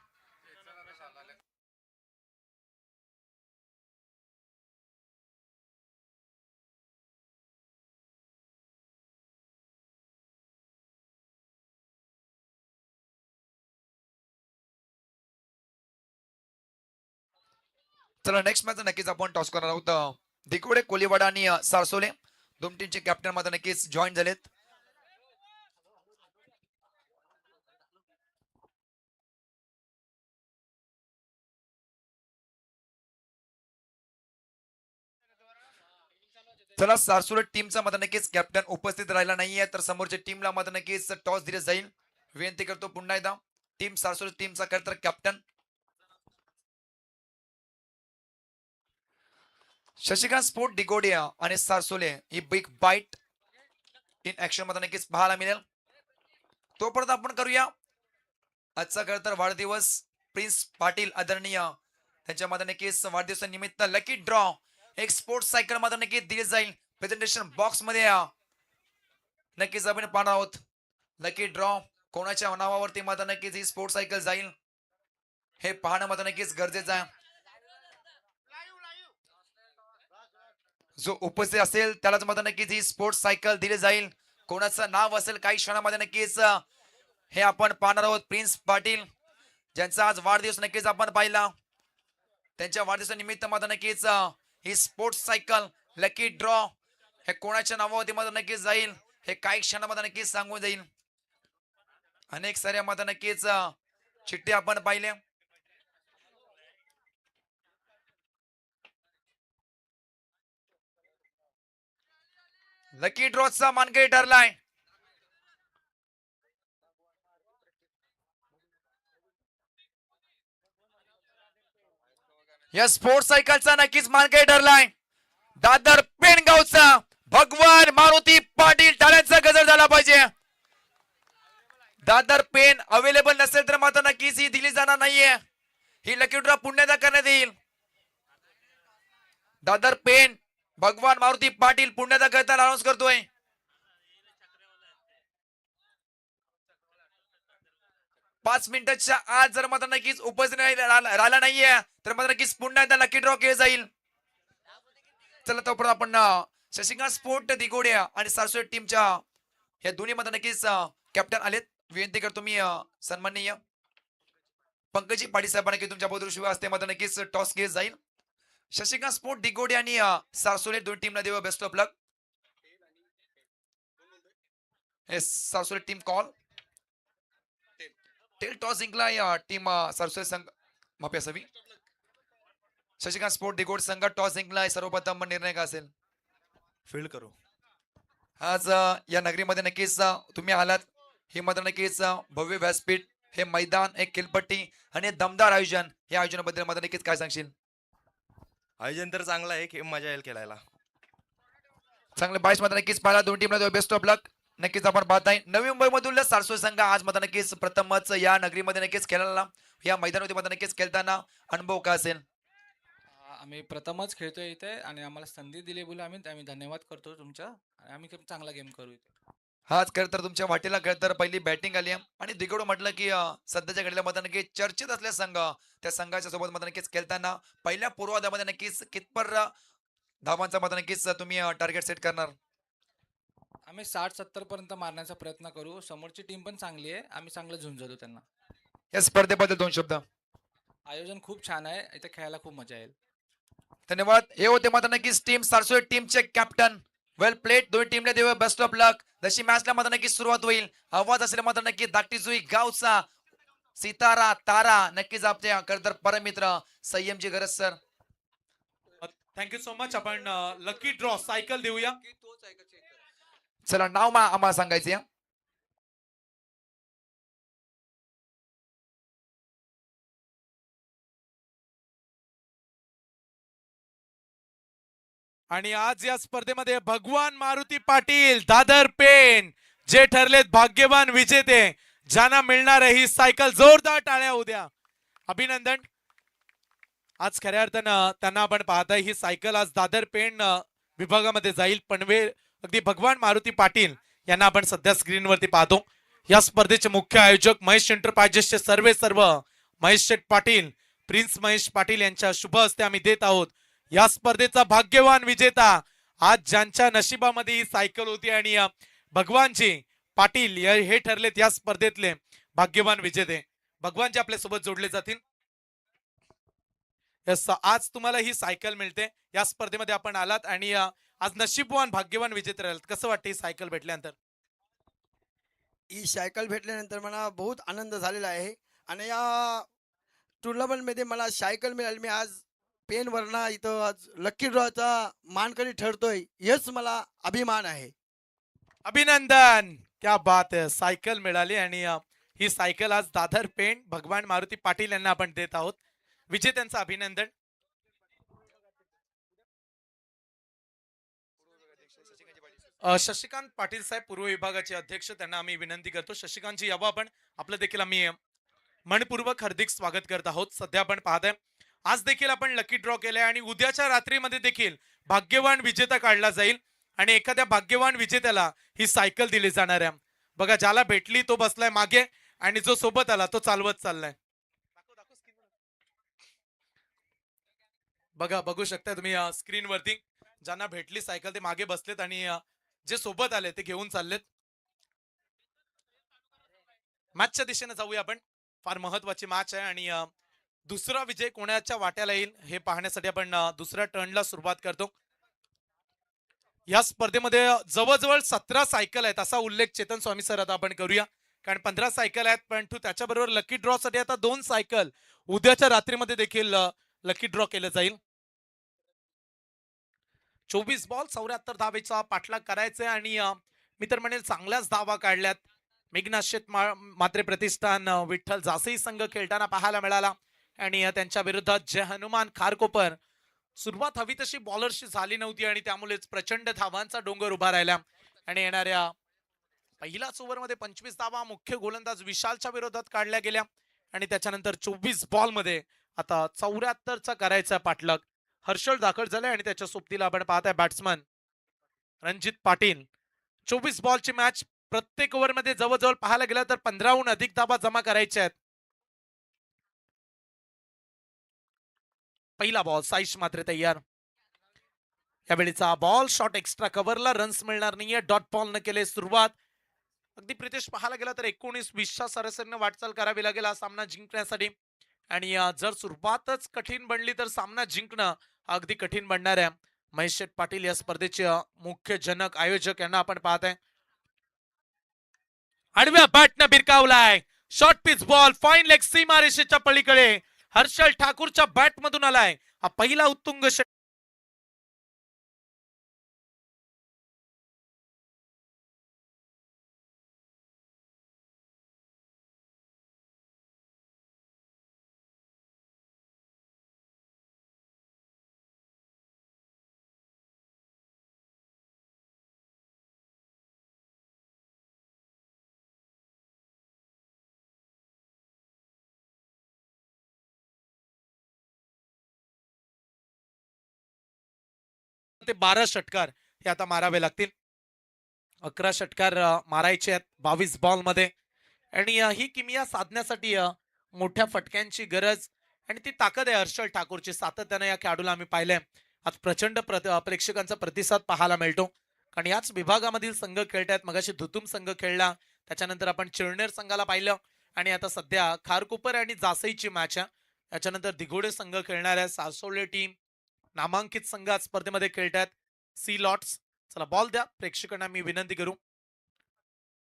S3: चला नेक्स्ट मॅच नक्कीच आपण टॉस करणार आहोत. दिकोडे कोलीवाडा आणि सारसोले दोन टीमचे कॅप्टन मध्ये नक्कीच जॉईन झालेत. चला सारसोले टीमचा मध्ये नक्कीच कॅप्टन उपस्थित राहिला नाहीये तर समोरच्या टीमला मध्ये नक्कीच टॉस दिले जाईल. विनंती करतो पुन्हा एकदा टीम सारसोले टीमचा खरं तर कॅप्टन शशिकांत स्पोर्ट डिगोडिया आणि सारसोले ही बिग बाईट इन ऍक्शन मध्ये नक्कीच पाहायला मिळेल. तोपर्यंत आपण करूया आजचा खरं तर वाढदिवस प्रिन्स पाटील आदरणीय त्यांच्या मध्ये नक्कीच वाढदिवसानिमित्त लकी ड्रॉ एक स्पोर्ट्स सायकल मध्ये नक्कीच दिली जाईल प्रेझेंटेशन बॉक्स मध्ये नक्कीच आपण पाहणार आहोत लकी ड्रॉ कोणाच्या नावावरती मात्र नक्कीच ही स्पोर्ट्स सायकल जाईल हे पाहणं मात्र नक्कीच गरजेचं आहे. जो उपस्थित असेल त्यालाच मात्र नक्कीच ही स्पोर्ट्स सायकल दिली जाईल. कोणाचं नाव असेल काही क्षणामध्ये नक्कीच हे आपण पाहणार आहोत. प्रिन्स पाटील ज्यांचा आज वाढदिवस नक्कीच आपण पाहिला त्यांच्या वाढदिवसानिमित्त मात्र नक्कीच ही स्पोर्ट्स सायकल लकी ड्रॉ हे कोणाच्या नावावरती मात्र नक्कीच जाईल हे काही क्षणामध्ये नक्कीच सांगून जाईल. अनेक साऱ्या मात्र नक्कीच चिठ्ठी आपण पाहिल्या. लकी ड्रॉचा मानकरी ठरलाय या स्पोर्ट्स सायकलचा नक्कीच मानकरी ठरलाय दादर पेणगावचा भगवान मारुती पाटील. टाळ्यांचा गजर झाला पाहिजे. दादर पेन अवेलेबल नसेल तर मात्र नक्कीच ही दिली जाणार नाहीये. ही लकी ड्रॉ पुण्याचा करण्यात येईल. दादर पेन भगवान मारुती पाटील पुण्याचा करता अनाउन्स करतोय. पाच मिनिटाच्या आज जर मात्र नक्कीच उपस्थित राहिला नाहीये तर मात्र नक्कीच पुन्हा एकदा लकी ड्रॉ केलं जाईल. चला तोपर्यंत आपण शशिकांत स्पोर्ट दिगोड्या आणि सारस्वत टीमच्या या दोन्ही मध्ये नक्कीच कॅप्टन आलेत. विनंती करतो मी सन्माननीय पंकजी पाटील साहेबांना की तुमच्या बरोबर शिवाय असते मध्ये नक्कीच टॉस केस जाईल. शशिकांत स्पोर्ट दिगोडे आणि सारसोले दोन टीमला देवा best of luck. सारसोले team call tail toss जिंकला या टीम सारसोले संघ माफी असावी. शशिकांत स्पोर्ट दिगोड संघ टॉस जिंकला सर्वप्रथम निर्णय का असेल
S1: फील्ड करू.
S3: आज या नगरीमध्ये नक्कीच तुम्ही आलात. हे मात्र नक्कीच भव्य व्यासपीठ हे मैदान एक खेळपट्टी आणि दमदार आयोजन या आयोजनाबद्दल मात्र नक्कीच काय सांगशील.
S4: आयोजन तर चांगलं आहे की मजा येईल खेळायला.
S3: चांगले 22 मध्ये नक्कीच पाहिला दोन टीमला बेस्ट ऑफ लक. नक्कीच आपण पाहताय नवी मुंबई मधून सारसोल संघ आज मात्र नक्कीच प्रथमच या नगरीमध्ये नक्कीच खेळायला या मैदानावरती मात्र नक्कीच खेळताना अनुभव काय असेल.
S5: आम्ही प्रथमच खेळतोय इथे आणि आम्हाला संधी दिली बोलून आम्ही धन्यवाद करतो तुमचा आणि आम्ही खूप चांगला गेम करू इथे.
S3: हाच खेळ तर तुमच्या वाटेला खेळ तर पहिली बॅटिंग आली आणि दिगोड म्हटलं की सध्याच्या घडीला मध्ये नक्कीच चर्चेत असल्या संघ त्या संघाच्या सोबत मध्ये नक्कीच खेळताना पहिल्या पूर्वार्धामध्ये नक्कीच कितपर धावांचा मध्ये नक्कीच तुम्ही टार्गेट सेट करणार.
S5: आम्ही 60-70 पर्यंत मारण्याचा प्रयत्न करू. समोरची टीम पण चांगली आहे. आम्ही चांगलं झुंजवतो त्यांना.
S3: या स्पर्धेबद्दल दोन शब्द.
S5: आयोजन खूप छान आहे. इथे खेळायला खूप मजा येईल.
S3: धन्यवाद. हे होते मात्र नक्कीच टीम सारसोल टीमचे कॅप्टन. वेल प्लेड दोन टीमला देऊ बेस्ट ऑफ लक. जशी मॅचला मात्र नक्कीच सुरुवात होईल आवाज असेल मात्र नक्की दाटी जुई गावचा सितारा तारा नक्कीच आपल्या खरं तर परमित्र संयमची गरज सर.
S1: Thank you so much. आपण लकी ड्रॉ सायकल देऊया.
S3: चला नाव आम्हाला सांगायचे.
S1: आणि आज या स्पर्धेमध्ये भगवान मारुती पाटील दादर पेन जे ठरलेत भाग्यवान विजेते ज्यांना मिळणार आहे ही सायकल. जोरदार टाळ्या उद्या. अभिनंदन. आज खऱ्या अर्थानं त्यांना आपण पाहताय ही सायकल आज दादर पेन विभागामध्ये जाईल. पनवेल अगदी भगवान मारुती पाटील यांना आपण सध्या स्क्रीनवरती पाहतो. या स्पर्धेचे मुख्य आयोजक महेश एंटरप्राइजेसचे सर्व महेश शेठ पाटील प्रिन्स महेश पाटील यांच्या शुभ हस्ते आम्ही देत आहोत या स्पर्धेचा भाग्यवान विजेता आज ज्यांच्या नशिबामध्ये ही सायकल होती आणि भगवानजी पाटील हे ठरलेत या स्पर्धेतले भाग्यवान विजेते. भगवानजी आपल्या सोबत जोडले जातील. आज तुम्हाला ही सायकल मिळते. या स्पर्धेमध्ये आपण आलात आणि आज नशीबवान भाग्यवान विजेते राहिलात. कसं वाटतं ही सायकल भेटल्यानंतर.
S6: ही सायकल भेटल्यानंतर मला बहुत आनंद झालेला आहे आणि या टुर्नामेंटमध्ये मला सायकल मिळाली. मी आज पेनवरना इथं आज लकी ड्रॉचा मानकरी ठरतोय हेच मला अभिमान आहे.
S1: अभिनंदन. क्या बात है. सायकल मिळाली आणि ही सायकल आज दादर पेन भगवान मारुती पाटील यांना आपण देत आहोत. विजेत्यांचं अभिनंदन. शशिकांत पाटील साहेब पूर्व विभागाचे अध्यक्ष त्यांना आम्ही विनंती करतो. शशिकांतजी यावं आपण. आपलं देखील आम्ही मनपूर्वक हार्दिक स्वागत करत आहोत. सध्या आपण पाहताय आज देखील आपण लकी ड्रॉ केलाय आणि उद्याच्या रात्रीमध्ये देखील भाग्यवान विजेता काढला जाईल आणि एखाद्या भाग्यवान विजेत्याला ही सायकल दिली जाणार आहे. बघा, ज्याला भेटली तो बसलाय मागे आणि जो सोबत आला तो चालवत चाललाय. बघा, बघू शकता तुम्ही स्क्रीन वरती ज्यांना भेटली सायकल ते मागे बसलेत आणि जे सोबत आले ते घेऊन चाललेत. मॅचच्या दिशेने जाऊया आपण. फार महत्वाची मॅच आहे आणि दुसरा विजय कोणाच्या वाट्याला येईल हे पाहण्यासाठी आपण दुसऱ्या टर्नला सुरुवात करतो. या स्पर्धेमध्ये जवळजवळ 17 सायकल आहेत असा उल्लेख चेतन स्वामी सर आता आपण करूया, कारण 15 सायकल आहेत, परंतु त्याच्याबरोबर लकी ड्रॉ साठी आता 2 सायकल उद्याच्या रात्रीमध्ये देखील लकी ड्रॉ केलं जाईल. 24 बॉल 74 धावेचा पाठलाग करायचा आणि मी तर म्हणेल चांगल्याच धावा काढल्यात. मेघनाथ शेत मात्रे प्रतिष्ठान विठ्ठल जासई संघ खेळताना पाहायला मिळाला आणि त्यांच्या विरोधात जय हनुमान खारकोपर सुरुवात हवी तशी बॉलरशी झाली नव्हती आणि त्यामुळेच प्रचंड धावांचा डोंगर उभा राहिला आणि येणाऱ्या पहिल्याच ओव्हरमध्ये 25 धावा मुख्य गोलंदाज विशालच्या विरोधात काढल्या गेल्या आणि त्याच्यानंतर 24 बॉल मध्ये आता 74चा करायचा पाठलाग. हर्षल दाखल झाले आणि त्याच्या सोबतीला आपण पाहताय बॅट्समन रणजित पाटील. 24 बॉलची मॅच, प्रत्येक ओव्हरमध्ये जवळजवळ पाहायला गेलं तर 15हून अधिक धावा जमा करायच्या आहेत. पहिला बॉल साईश मात्र तयार. यावेळीचा बॉल शॉट एक्स्ट्रा कव्हरला, रन्स मिळणार नाहीये. डॉट बॉल न केले सुरुवात. अगदी प्रितेश पाहायला गेला तर 19-20च्या सरासरीने वाटचाल करावी लागेल हा सामना जिंकण्यासाठी आणि जर सुरुवातच कठीण बनली तर सामना जिंकणं अगदी कठीण बनणार आहे. महेश शेठ पाटील या स्पर्धेचे मुख्य जनक आयोजक यांना आपण पाहताय. आडव्या बॅटनं भिरकावलाय. Short pitch ball fine leg सीमारेषेच्या पलीकडे हर्षल ठाकूरच्या बॅट मधून आलाय. हा पहिला उत्तुंग ते 12 षटकार हे आता मारावे लागतील. 11 षटकार मारायचे आहेत 22 बॉल मध्ये आणि ही किमिया साधण्यासाठी मोठ्या फटक्यांची गरज आणि ती ताकद आहे हर्षल ठाकूरची. सातत्याने या खेळाडूला आम्ही पाहिलंय. आज प्रचंड प्रेक्षकांचा प्रतिसाद पाहायला मिळतो कारण याच विभागामधील संघ खेळतायत. मगाशी धुतुम संघ खेळला, त्याच्यानंतर आपण चिरनेर संघाला पाहिलं आणि आता सध्या खारकोपर आणि जासईची मॅच आहे. त्याच्यानंतर दिघोडे संघ खेळणार आहे. सासोळे टीम नामांकित संघ आज स्पर्धेमध्ये खेळतात सी लॉट्स. चला बॉल द्या प्रेक्षकांना मी विनंती करू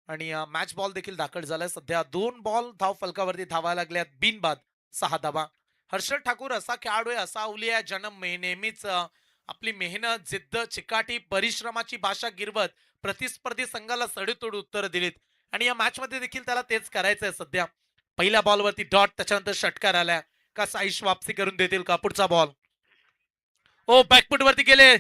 S1: आणि मॅच बॉल देखील दाखल झालाय. सध्या 2 बॉल धाव फलकावरती धावा लागल्यात बिनबाद 6 धावा. हर्षल ठाकूर असा खेळाडू आहे, असा अवलिया जन्म नेहमीच आपली मेहनत जिद्द चिकाटी परिश्रमाची भाषा गिरवत प्रतिस्पर्धी संघाला सडेतोड उत्तर दिलीत आणि या मॅच मध्ये देखील त्याला तेच करायचंय. सध्या पहिल्या बॉलवरती डॉट, त्याच्यानंतर षटकार आलाय. का साईश वापसी करून देतील का? पुढचा बॉल ओ बॅकफुट वरती गेले,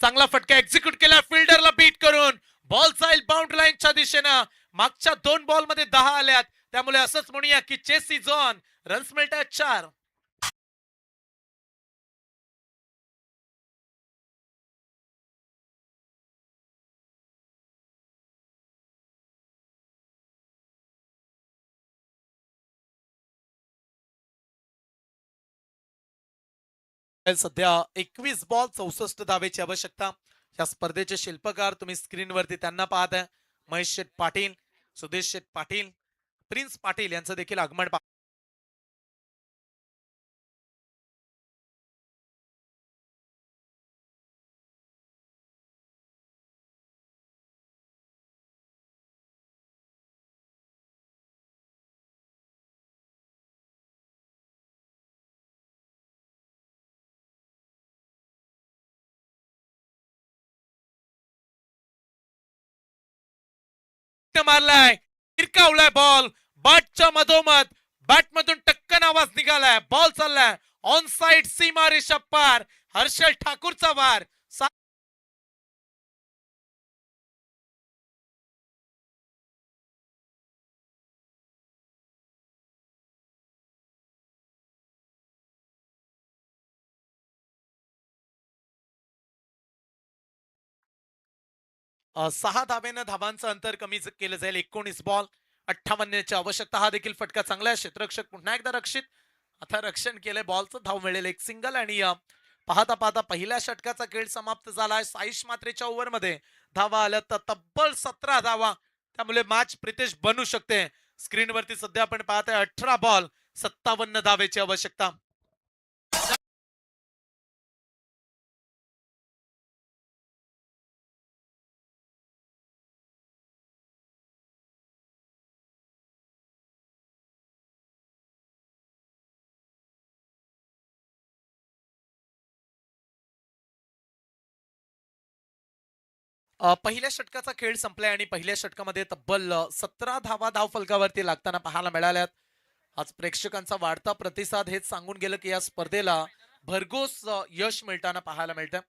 S1: चांगला फटका एक्झिक्यूट केला फिल्डरला बीट करून. बॉल जाईल बाउंड्री लाईनच्या दिशेनं. मागच्या 2 बॉल मध्ये 10 आल्यात, त्यामुळे असंच म्हणूया की चेस इज ऑन. रन्स मिळतात 4. सध्या 21 बॉल 64 धावेची आवश्यकता. या स्पर्धेचे शिल्पकार तुम्ही स्क्रीनवरती त्यांना पाहताय. महेश शेठ पाटील, सुदेश शेठ पाटील, प्रिन्स पाटील यांचं देखील आगमन मारलाय, तिरकावलाय बॉल बॅटच्या मधोमध. बॅट मधून टक्कन आवाज निघालाय. बॉल चाललाय ऑन साइड सीमारेषा पार. हर्षल ठाकूरचा वार. 6 धावेनं धावांचं अंतर कमी केलं जाईल. 19 बॉल 58ची आवश्यकता. हा देखील फटका चांगला आहे. क्षेत्ररक्षक पुन्हा एकदा रक्षित. आता रक्षण केलंय. बॉलचं धाव मिळेल एक सिंगल. आणि पाहता पाहता पहिल्या षटकाचा खेळ समाप्त झालाय. साईश मात्रेच्या ओव्हरमध्ये धावा आल्या तर तब्बल 17 धावा. त्यामुळे मॅच प्रितेश बनू शकते. स्क्रीनवरती सध्या आपण पाहतोय 18 बॉल 57 धावेची आवश्यकता. पहिल्या षटकाचा खेळ संपलाय आणि पहिल्या षटकामध्ये तब्बल 17 धावा धाव फलकावरती लागताना पाहायला मिळाल्यात. आज प्रेक्षकांचा वाढता प्रतिसाद हेच सांगून गेलं की या स्पर्धेला भरघोस यश मिळताना पाहायला मिळतं.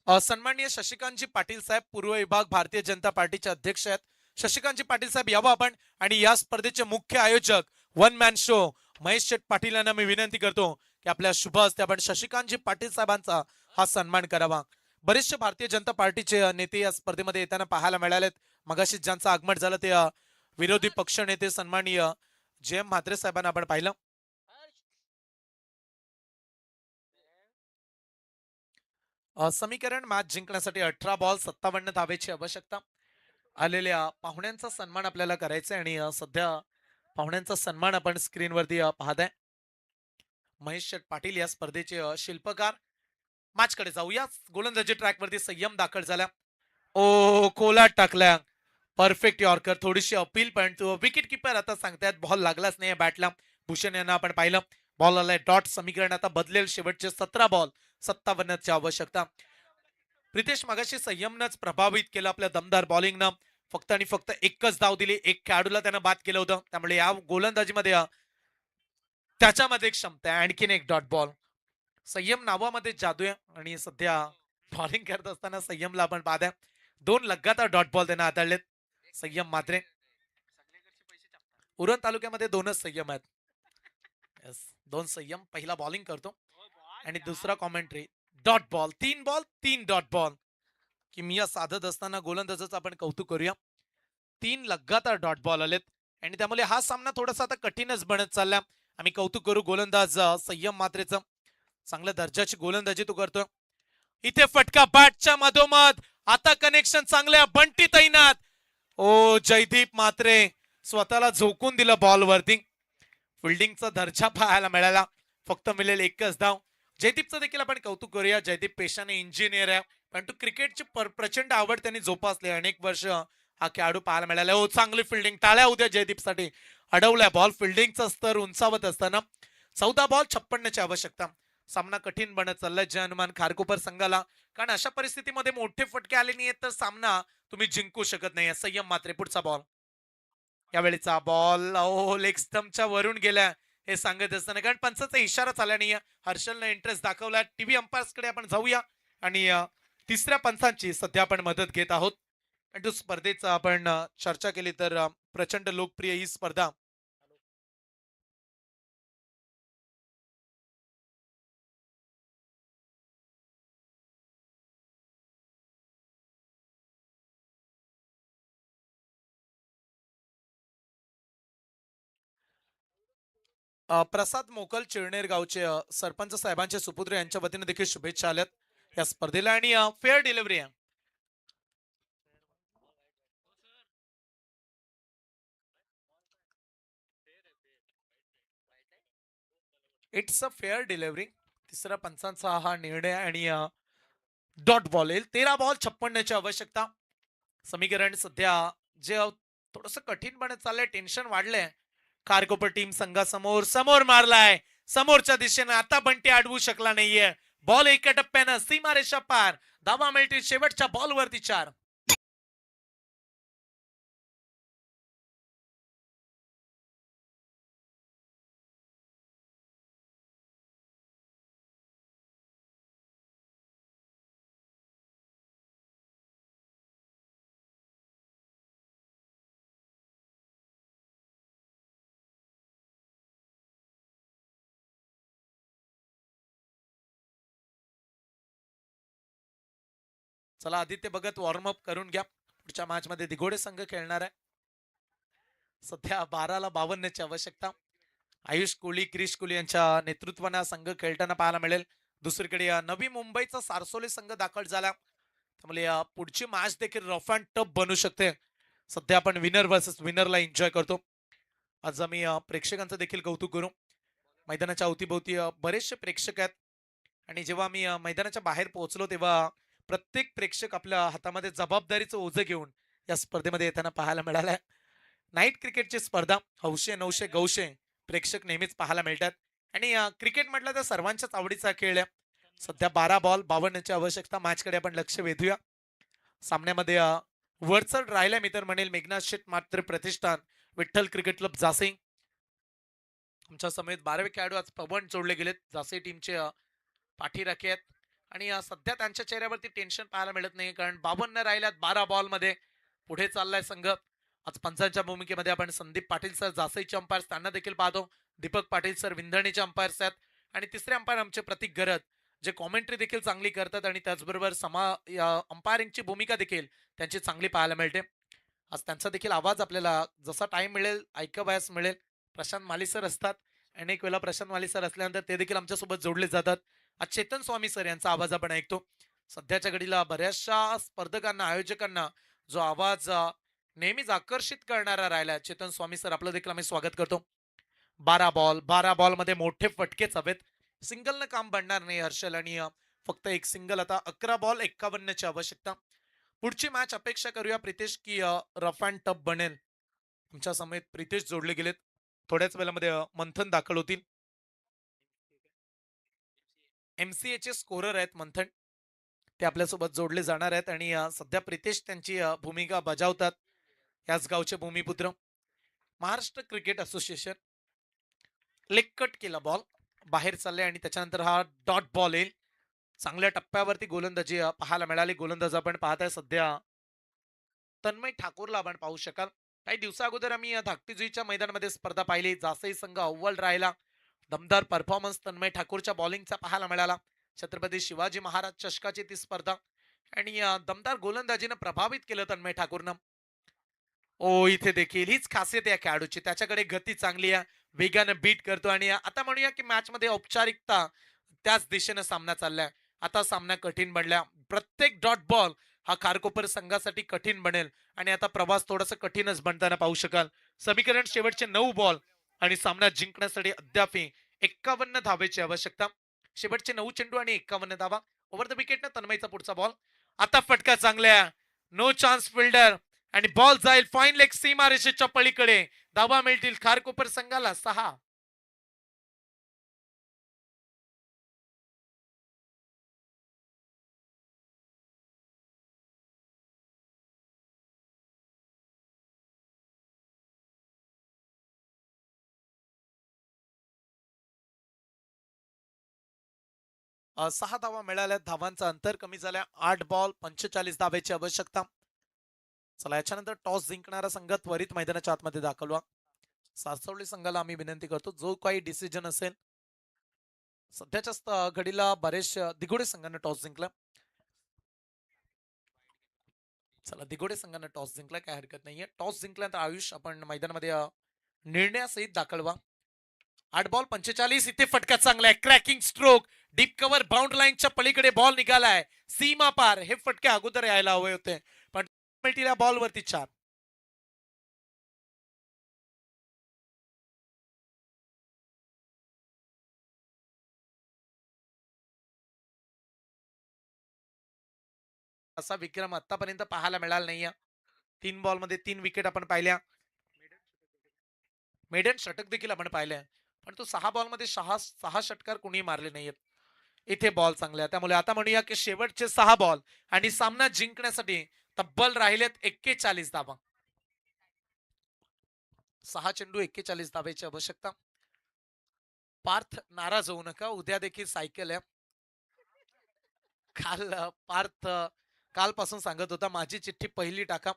S1: सन्माननीय शशिकांतजी पाटील साहेब, पूर्व विभाग भारतीय जनता पार्टीचे अध्यक्ष आहेत. शशिकांतजी पाटील साहेब यावं आपण. आणि या स्पर्धेचे मुख्य आयोजक वन मॅन शो महेश शेठ पाटील यांना मी विनंती करतो की आपल्या शुभ हस्ते आपण शशिकांतजी पाटील साहेबांचा हा सन्मान करावा. बरेचसे भारतीय जनता पार्टीचे नेते या स्पर्धेमध्ये येताना पाहायला मिळालेत. मगाशी ज्यांचं आगमन झालं ते विरोधी पक्ष नेते सन्माननीय जे एम म्हात्रे साहेबांना आपण पाहिलं. समीकरण मॅच जिंकण्यासाठी 18 बॉल 57 धावेची आवश्यकता. आलेल्या पाहुण्यांचा सन्मान आपल्याला करायचा आहे. आणि सध्या पाहुण्यांचा सन्मान आपण स्क्रीनवरती पाहताय. महेश शेठ पाटील या स्पर्धेचे शिल्पकार. मॅचकडे जाऊया. गोलंदाजी ट्रॅकवरती संयम दाखल झाला. ओ कोलाट टाकल्या. Perfect yorker. थोडीशी अपील पण विकेट किपर आता सांगतायत बॉल लागलाच नाही बॅटला. भूषण यांना आपण पाहिलं. बॉल आलाय डॉट. समीकरण आता बदलेल. शेवटचे 17 बॉल 57ची आवश्यकता. प्रितेश मगाशी संयमनच प्रभावित केलं आपल्या दमदार बॉलिंगनं. फक्त आणि फक्त एकच धाव दिली. एक खेळाडूला त्यानं बाद केलं होतं. त्यामुळे या गोलंदाजीमध्ये त्याच्यामध्ये क्षमता आहे. आणखीन एक डॉट बॉल. संयम नावामध्ये जादू आहे. आणि सध्या बॉलिंग करत असताना संयमला आपण पाहताय 2 लगातार डॉट बॉल त्यांना हाताळलेत. संयम मात्रे. उरण तालुक्यामध्ये 2च संयम आहेत. Yes, 2 संयम. पहिला बॉलिंग करतो आणि दुसरा commentary. Dot ball. 3 ball 3 dot ball. की मी या साधत असताना गोलंदाजाचं आपण कौतुक करूया. 3 लगातार डॉट बॉल आलेत. आणि त्यामुळे हा सामना थोडासा आता कठीणच बनत चालला. आम्ही कौतुक करू गोलंदाज संयम मात्रेचं. चांगल्या दर्जाची गोलंदाजी तो करतोय. इथे फटका बॅटच्या मधोमध. आता कनेक्शन चांगल्या. बंटी तैनात. ओ जयदीप मात्रे स्वतःला झोकून दिलं बॉलवरती. फिल्डिंगचा दर्जा पाहायला मिळाला. फक्त मिळेल एकच धाव. जयदीपचं देखील आपण कौतुक करूया. जयदीप पेशाने इंजिनियर आहे. परंतु क्रिकेटची प्रचंड आवड त्यांनी जोपासली. अनेक वर्ष हा खेळाडू पाहायला मिळाला. हो चांगली फिल्डिंग. टाळ्या उद्या जयदीपसाठी. अडवल्या बॉल. फिल्डिंगचा स्तर उंचावत असताना 14 बॉल 56ची आवश्यकता. सामना कठीण बनत चाललाय जय हनुमान खारकोपर संघाला. कारण अशा परिस्थितीमध्ये मोठे फटके आले नाहीत तर सामना तुम्ही जिंकू शकत नाही. संयम मात्रे. पुढचा बॉल. यावेळेचा बॉल लेग स्टंपच्या वरून गेल्या हे सांगत असताना कारण पंचाचा इशारा झाला नाहीये. हर्षलनं इंटरेस्ट दाखवला. टीव्ही अंपायर्स कडे आपण जाऊया. आणि तिसऱ्या पंचांची सध्या आपण मदत घेत आहोत. आणि स्पर्धेचा आपण चर्चा केली तर प्रचंड लोकप्रिय ही स्पर्धा. प्रसाद मोकल चिळनेर गावचे सरपंच साहेबांचे सुपुत्र यांच्या वतीने देखील शुभेच्छा आल्यात या स्पर्धेला. आणि फेअर डिलिव्हरी आहे. It's a fair delivery. तिसऱ्या पंचांचा हा निर्णय. आणि डॉट बॉल येईल. 13 बॉल 56ची आवश्यकता. समीकरण सध्या जे थोडस कठीण बनत चाललंय. टेन्शन वाढलंय खारकोपर टीम संघासमोर. समोर मारलाय समोरच्या दिशेने. आता बंटी अडवू शकला नाहीये. बॉल एका टप्प्यानं सीमारेषा पार. धावा मिळतील शेवटच्या बॉलवरती 4. चला आदित्य भगत वॉर्मअप करून घ्या. पुढच्या मॅच मध्ये दिघोडे संघ खेळणार आहे. सध्या 12-52 आवश्यकता. आयुष कोहली, क्रिश कोहली यांच्या नेतृत्वाने संघ खेळताना पाहायला मिळेल. दुसरीकडे नवी मुंबईचा सारसोली संघ दाखल झाला, त्यामुळे पुढची मॅच देखील रफ अँड टफ बनू शकते. सध्या आपण विनर वर्सेस विनरला एन्जॉय करतो. आज आम्ही प्रेक्षकांचं देखील कौतुक करू. मैदानाच्या अवतीभोवती बरेचसे प्रेक्षक आहेत आणि जेव्हा आम्ही मैदानाच्या बाहेर पोहोचलो तेव्हा प्रत्येक प्रेक्षक आपल्या हातामध्ये जबाबदारीचं ओझं घेऊन या स्पर्धेमध्ये येताना पाहायला मिळालंय. नाईट क्रिकेटची स्पर्धा हौशे नऊशे गौशे प्रेक्षक नेहमीच पाहायला मिळतात आणि क्रिकेट म्हटलं तर सर्वांच्याच आवडीचा खेळ आहे. सध्या 12-52 आवश्यकता. मॅचकडे आपण लक्ष वेधूया. सामन्यामध्ये वरचढ राहिल्या मी तर म्हणेल मेघनाथ शेट मात्र प्रतिष्ठान, विठ्ठल क्रिकेट क्लब जासे. आमच्या समेत 12वे खेळाडू आज पवन जोडले गेलेत. जासे टीमचे पाठीराखे आहेत आणि सध्या त्यांच्या चेहऱ्यावरती टेन्शन पाहायला मिळत नाही, कारण 52 राहिल्यात 12 बॉलमध्ये. पुढे चाललाय संघ. आज पंचांच्या भूमिकेमध्ये आपण संदीप पाटील सर जासईचे अंपायर त्यांना देखील पाहतो. दीपक पाटील सर विंधणीचे अंपायर्स आहेत आणि तिसरे अंपायर आमचे प्रतीक गरज, जे कॉमेंट्री देखील चांगली करतात आणि त्याचबरोबर अंपायरिंगची भूमिका देखील त्यांची चांगली पाहायला मिळते. आज त्यांचा देखील आवाज आपल्याला जसा टाइम मिळेल ऐकावयास मिळेल. प्रशांत माली सर असतात, अनेक वेळा प्रशांत माली सर असल्यानंतर ते देखील आमच्यासोबत जोडले जातात. आज चेतन स्वामी सर यांचा आवाज आपण ऐकतो. सध्याच्या घडीला बऱ्याचशा स्पर्धकांना, आयोजकांना जो आवाज नेहमीच आकर्षित करणारा राहिला, चेतन स्वामी सर आपलं देखील आम्ही स्वागत करतो. 12 बॉल मध्ये मोठे फटकेच हवेत. सिंगलनं काम बनणार नाही हर्षल आणि फक्त एक सिंगल. आता 11 बॉल 51 ची आवश्यकता. पुढची मॅच अपेक्षा करूया प्रितेश की रफ अँड टफ बनेल. तुमच्या समेत प्रितेश जोडले गेलेत. थोड्याच वेळामध्ये मंथन दाखल होतील. MCA चे स्कोरर आहेत मंथन, ते आपल्यासोबत जोडले जाणार आहेत आणि सध्या प्रितेश त्यांची भूमिका बजावतात. याच गावचे भूमिपुत्र. Maharashtra cricket association. Leg cut केला बॉल, बाहेर चालले आणि त्याच्यानंतर हा डॉट बॉल येईल. चांगल्या टप्प्यावरती गोलंदाजी पाहायला मिळाली. गोलंदाज आपण पाहताय सध्या तन्मय ठाकूरला आपण पाहू शकाल. काही दिवसा अगोदर आम्ही धाकटीजुईच्या मैदानामध्ये स्पर्धा पाहिली. जासई संघ अव्वल राहिला. दमदार परफॉर्मन्स तन्मय ठाकूरच्या बॉलिंगचा पाहायला मिळाला. छत्रपती शिवाजी महाराज चषकाची ती स्पर्धा आणि दमदार गोलंदाजीनं प्रभावित केलं तन्मय ठाकूरनं. ओ इथे देखील हीच खासियत या खेळाडूची, त्याच्याकडे गती चांगली आहे, वेगानं बीट करतो आणि आता म्हणूया की मॅच मध्ये औपचारिकता त्याच दिशेनं सामना चाललाय. आता सामना कठीण बनला. प्रत्येक डॉट बॉल हा खारकोपर संघासाठी कठीण बनेल आणि आता प्रवास थोडासा कठीणच बनताना पाहू शकाल. समीकरण शेवटचे 9 बॉल आणि सामना जिंकण्यासाठी अद्याप 51 धावेची आवश्यकता. शेवटचे 9 चेंडू आणि 51 धावा. ओव्हर द विकेट ना तन्मयचा पुढचा बॉल. आता फटका चांगल्या, नो चान्स फिल्डर आणि बॉल जाईल फाईन लेग सीमारेषेच्या पलीकडे. धावा मिळतील खारकोपर संघाला 6. सहा धावा मिळाल्या. धावांचा अंतर कमी झाल्या. 8 बॉल 45 धावेची आवश्यकता. चला याच्यानंतर टॉस जिंकणारा संघ त्वरित मैदानाच्या आतमध्ये दाखल व्हा. सासवडी संघाला आम्ही विनंती करतो जो काही डिसिजन असेल. सध्याच्या घडीला बरेच दिघोडे संघाने टॉस जिंकला. चला दिघोडे संघाने टॉस जिंकला, काय हरकत नाहीये. टॉस जिंकल्यानंतर आयुष आपण मैदानामध्ये निर्णयासहित दाखल व्हा. 8 बॉल 45. इथे फटका चांगला आहे. Cracking stroke, deep cover, bound लाईनच्या पलीकडे बॉल निघालाय. सीमा पार. हे फटके अगोदर यायला हवे होते पण बॉल वरती 4. असा विक्रम आतापर्यंत पाहायला मिळाला नाहीये. 3 बॉल मध्ये 3 विकेट आपण पाहिल्या. मेडन षटक देखील आपण पाहिले, पण तो 6 बॉल मध्ये 6 षटकार कोणी मारले नाहीयेत. इथे बॉल चांगले आहे, त्यामुळे आता म्हणूया की शेवटचे 6 बॉल आणि सामना जिंकण्यासाठी तब्बल राहिलेत 41 धावा. 6 चेंडू 41 धावेची आवश्यकता. पार्थ नाराज होऊ नका, उद्या देखील सायकल आहे. पार्थ कालपासून सांगत होता माझी चिठ्ठी पहिली टाका.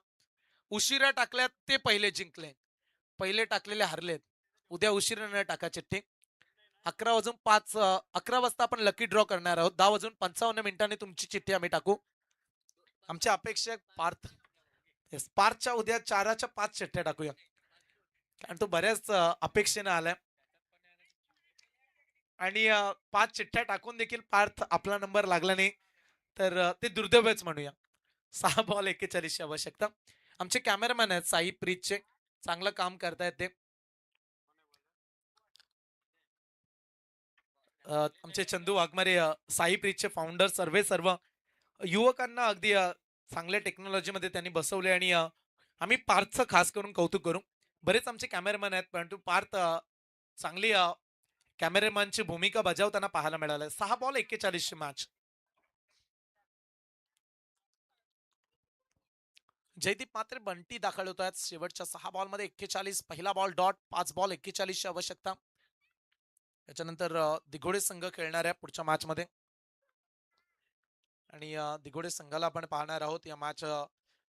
S1: उशिरा टाकल्यात ते पहिले जिंकले, पहिले टाकलेले हरलेत. उद्या उशिरा न टाका चिठ्ठी. 11 वाजता आपण लकी ड्रॉ करणार आहोत. 10:55 मिनिटांनी तुमची चिठ्ठी आम्ही टाकू. आमची अपेक्षा पार्थ. Yes, पार्थच्या उद्या 4च्या 5 चिठ्ठ्या टाकूया कारण तो बऱ्याच अपेक्षेने आलाय आणि 5 चिठ्ठ्या टाकून देखील पार्थ आपला नंबर लागला नाही तर ते दुर्दैवच म्हणूया. 6 बॉल 41 ची आवश्यकता. आमचे कॅमेरामॅन आहेत साई प्रीतचे, चांगलं काम करतायत ते. आमचे चंदू वाघमारे साई प्रीतचे फाउंडर सर्व युवकांना अगदी चांगल्या टेक्नॉलॉजीमध्ये त्यांनी बसवले आणि आम्ही पार्थचं खास करून कौतुक करू. बरेच आमचे कॅमेरामॅन आहेत परंतु पार्थ चांगली कॅमेरामॅनची भूमिका बजावताना पाहायला मिळालं. 6 बॉल 41 ची मॅच. जयदीप मात्र बंटी दाखल होत आहेत शेवटच्या 6 बॉलमध्ये 41. पहिला बॉल डॉट. 5 बॉल 41 ची आवश्यकता. त्याच्यानंतर दिघोडे संघ खेळणार आहे पुढच्या मॅच मध्ये आणि दिघोडे संघाला आपण पाहणार आहोत. या मॅच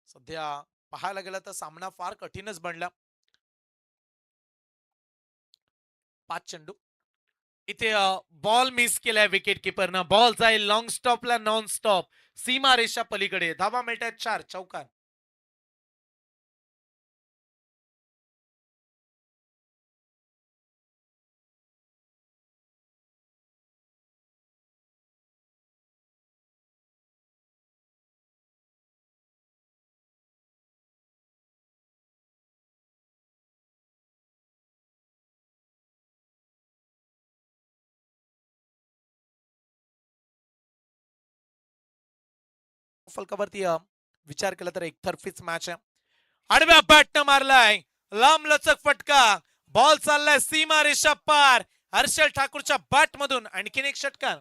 S1: सध्या पाहायला गेलं तर सामना फार कठीणच बनला. 5 चेंडू. इथे बॉल मिस केलाय विकेट किपरनं. बॉल जाईल लॉंग स्टॉपला नॉन स्टॉप सीमा रेषा पलीकडे. धावा मिळतात 4 चौकार. फलकावरती विचार केला तर एकतर्फीच मॅच आहे. आडव्या बॅटनं मारलाय लांब लचक फटका. बॉल चाललाय सीमा रेषा पार. हर्षल ठाकूरच्या बॅट मधून आणखीन एक षटकार.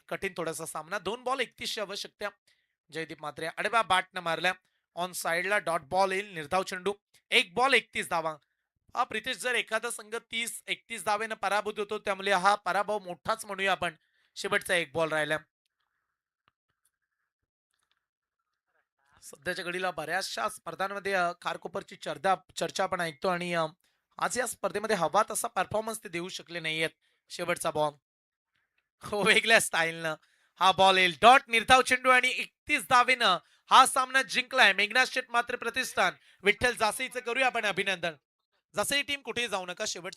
S1: कठीण थोडासा सामना. 2 बॉल 31 ची आवश्यकता. जयदीप मात्रे आडव्या बॅटनं मारल्या. ऑन साइडला डॉट बॉल येईल. निर्धाव चेंडू. 1 बॉल 31 धावा. हा प्रितेश जर एखादा संघ 30-31 धावेनं पराभूत होतो त्यामुळे हा पराभव मोठाच म्हणूया आपण. शेवटचा 1 बॉल राहिला. सध्याच्या घडीला बऱ्याचशा स्पर्धांमध्ये खारकोपरची चर्चा आपण ऐकतो आणि आज या स्पर्धेमध्ये हवा तसा परफॉर्मन्स ते देऊ शकले नाहीयेत. शेवटचा बॉल हो वेगळ्या स्टाईलनं हा बॉल येईल. डॉट निर्धाव चेंडू आणि 31 धावेनं हा सामना जिंकलाय. मेघनाथ शेट मात्र प्रतिष्ठान. विठ्ठल जासईचं करूया आपण अभिनंदन. जासई टीम कुठेही जाऊ नका. शेवटच्या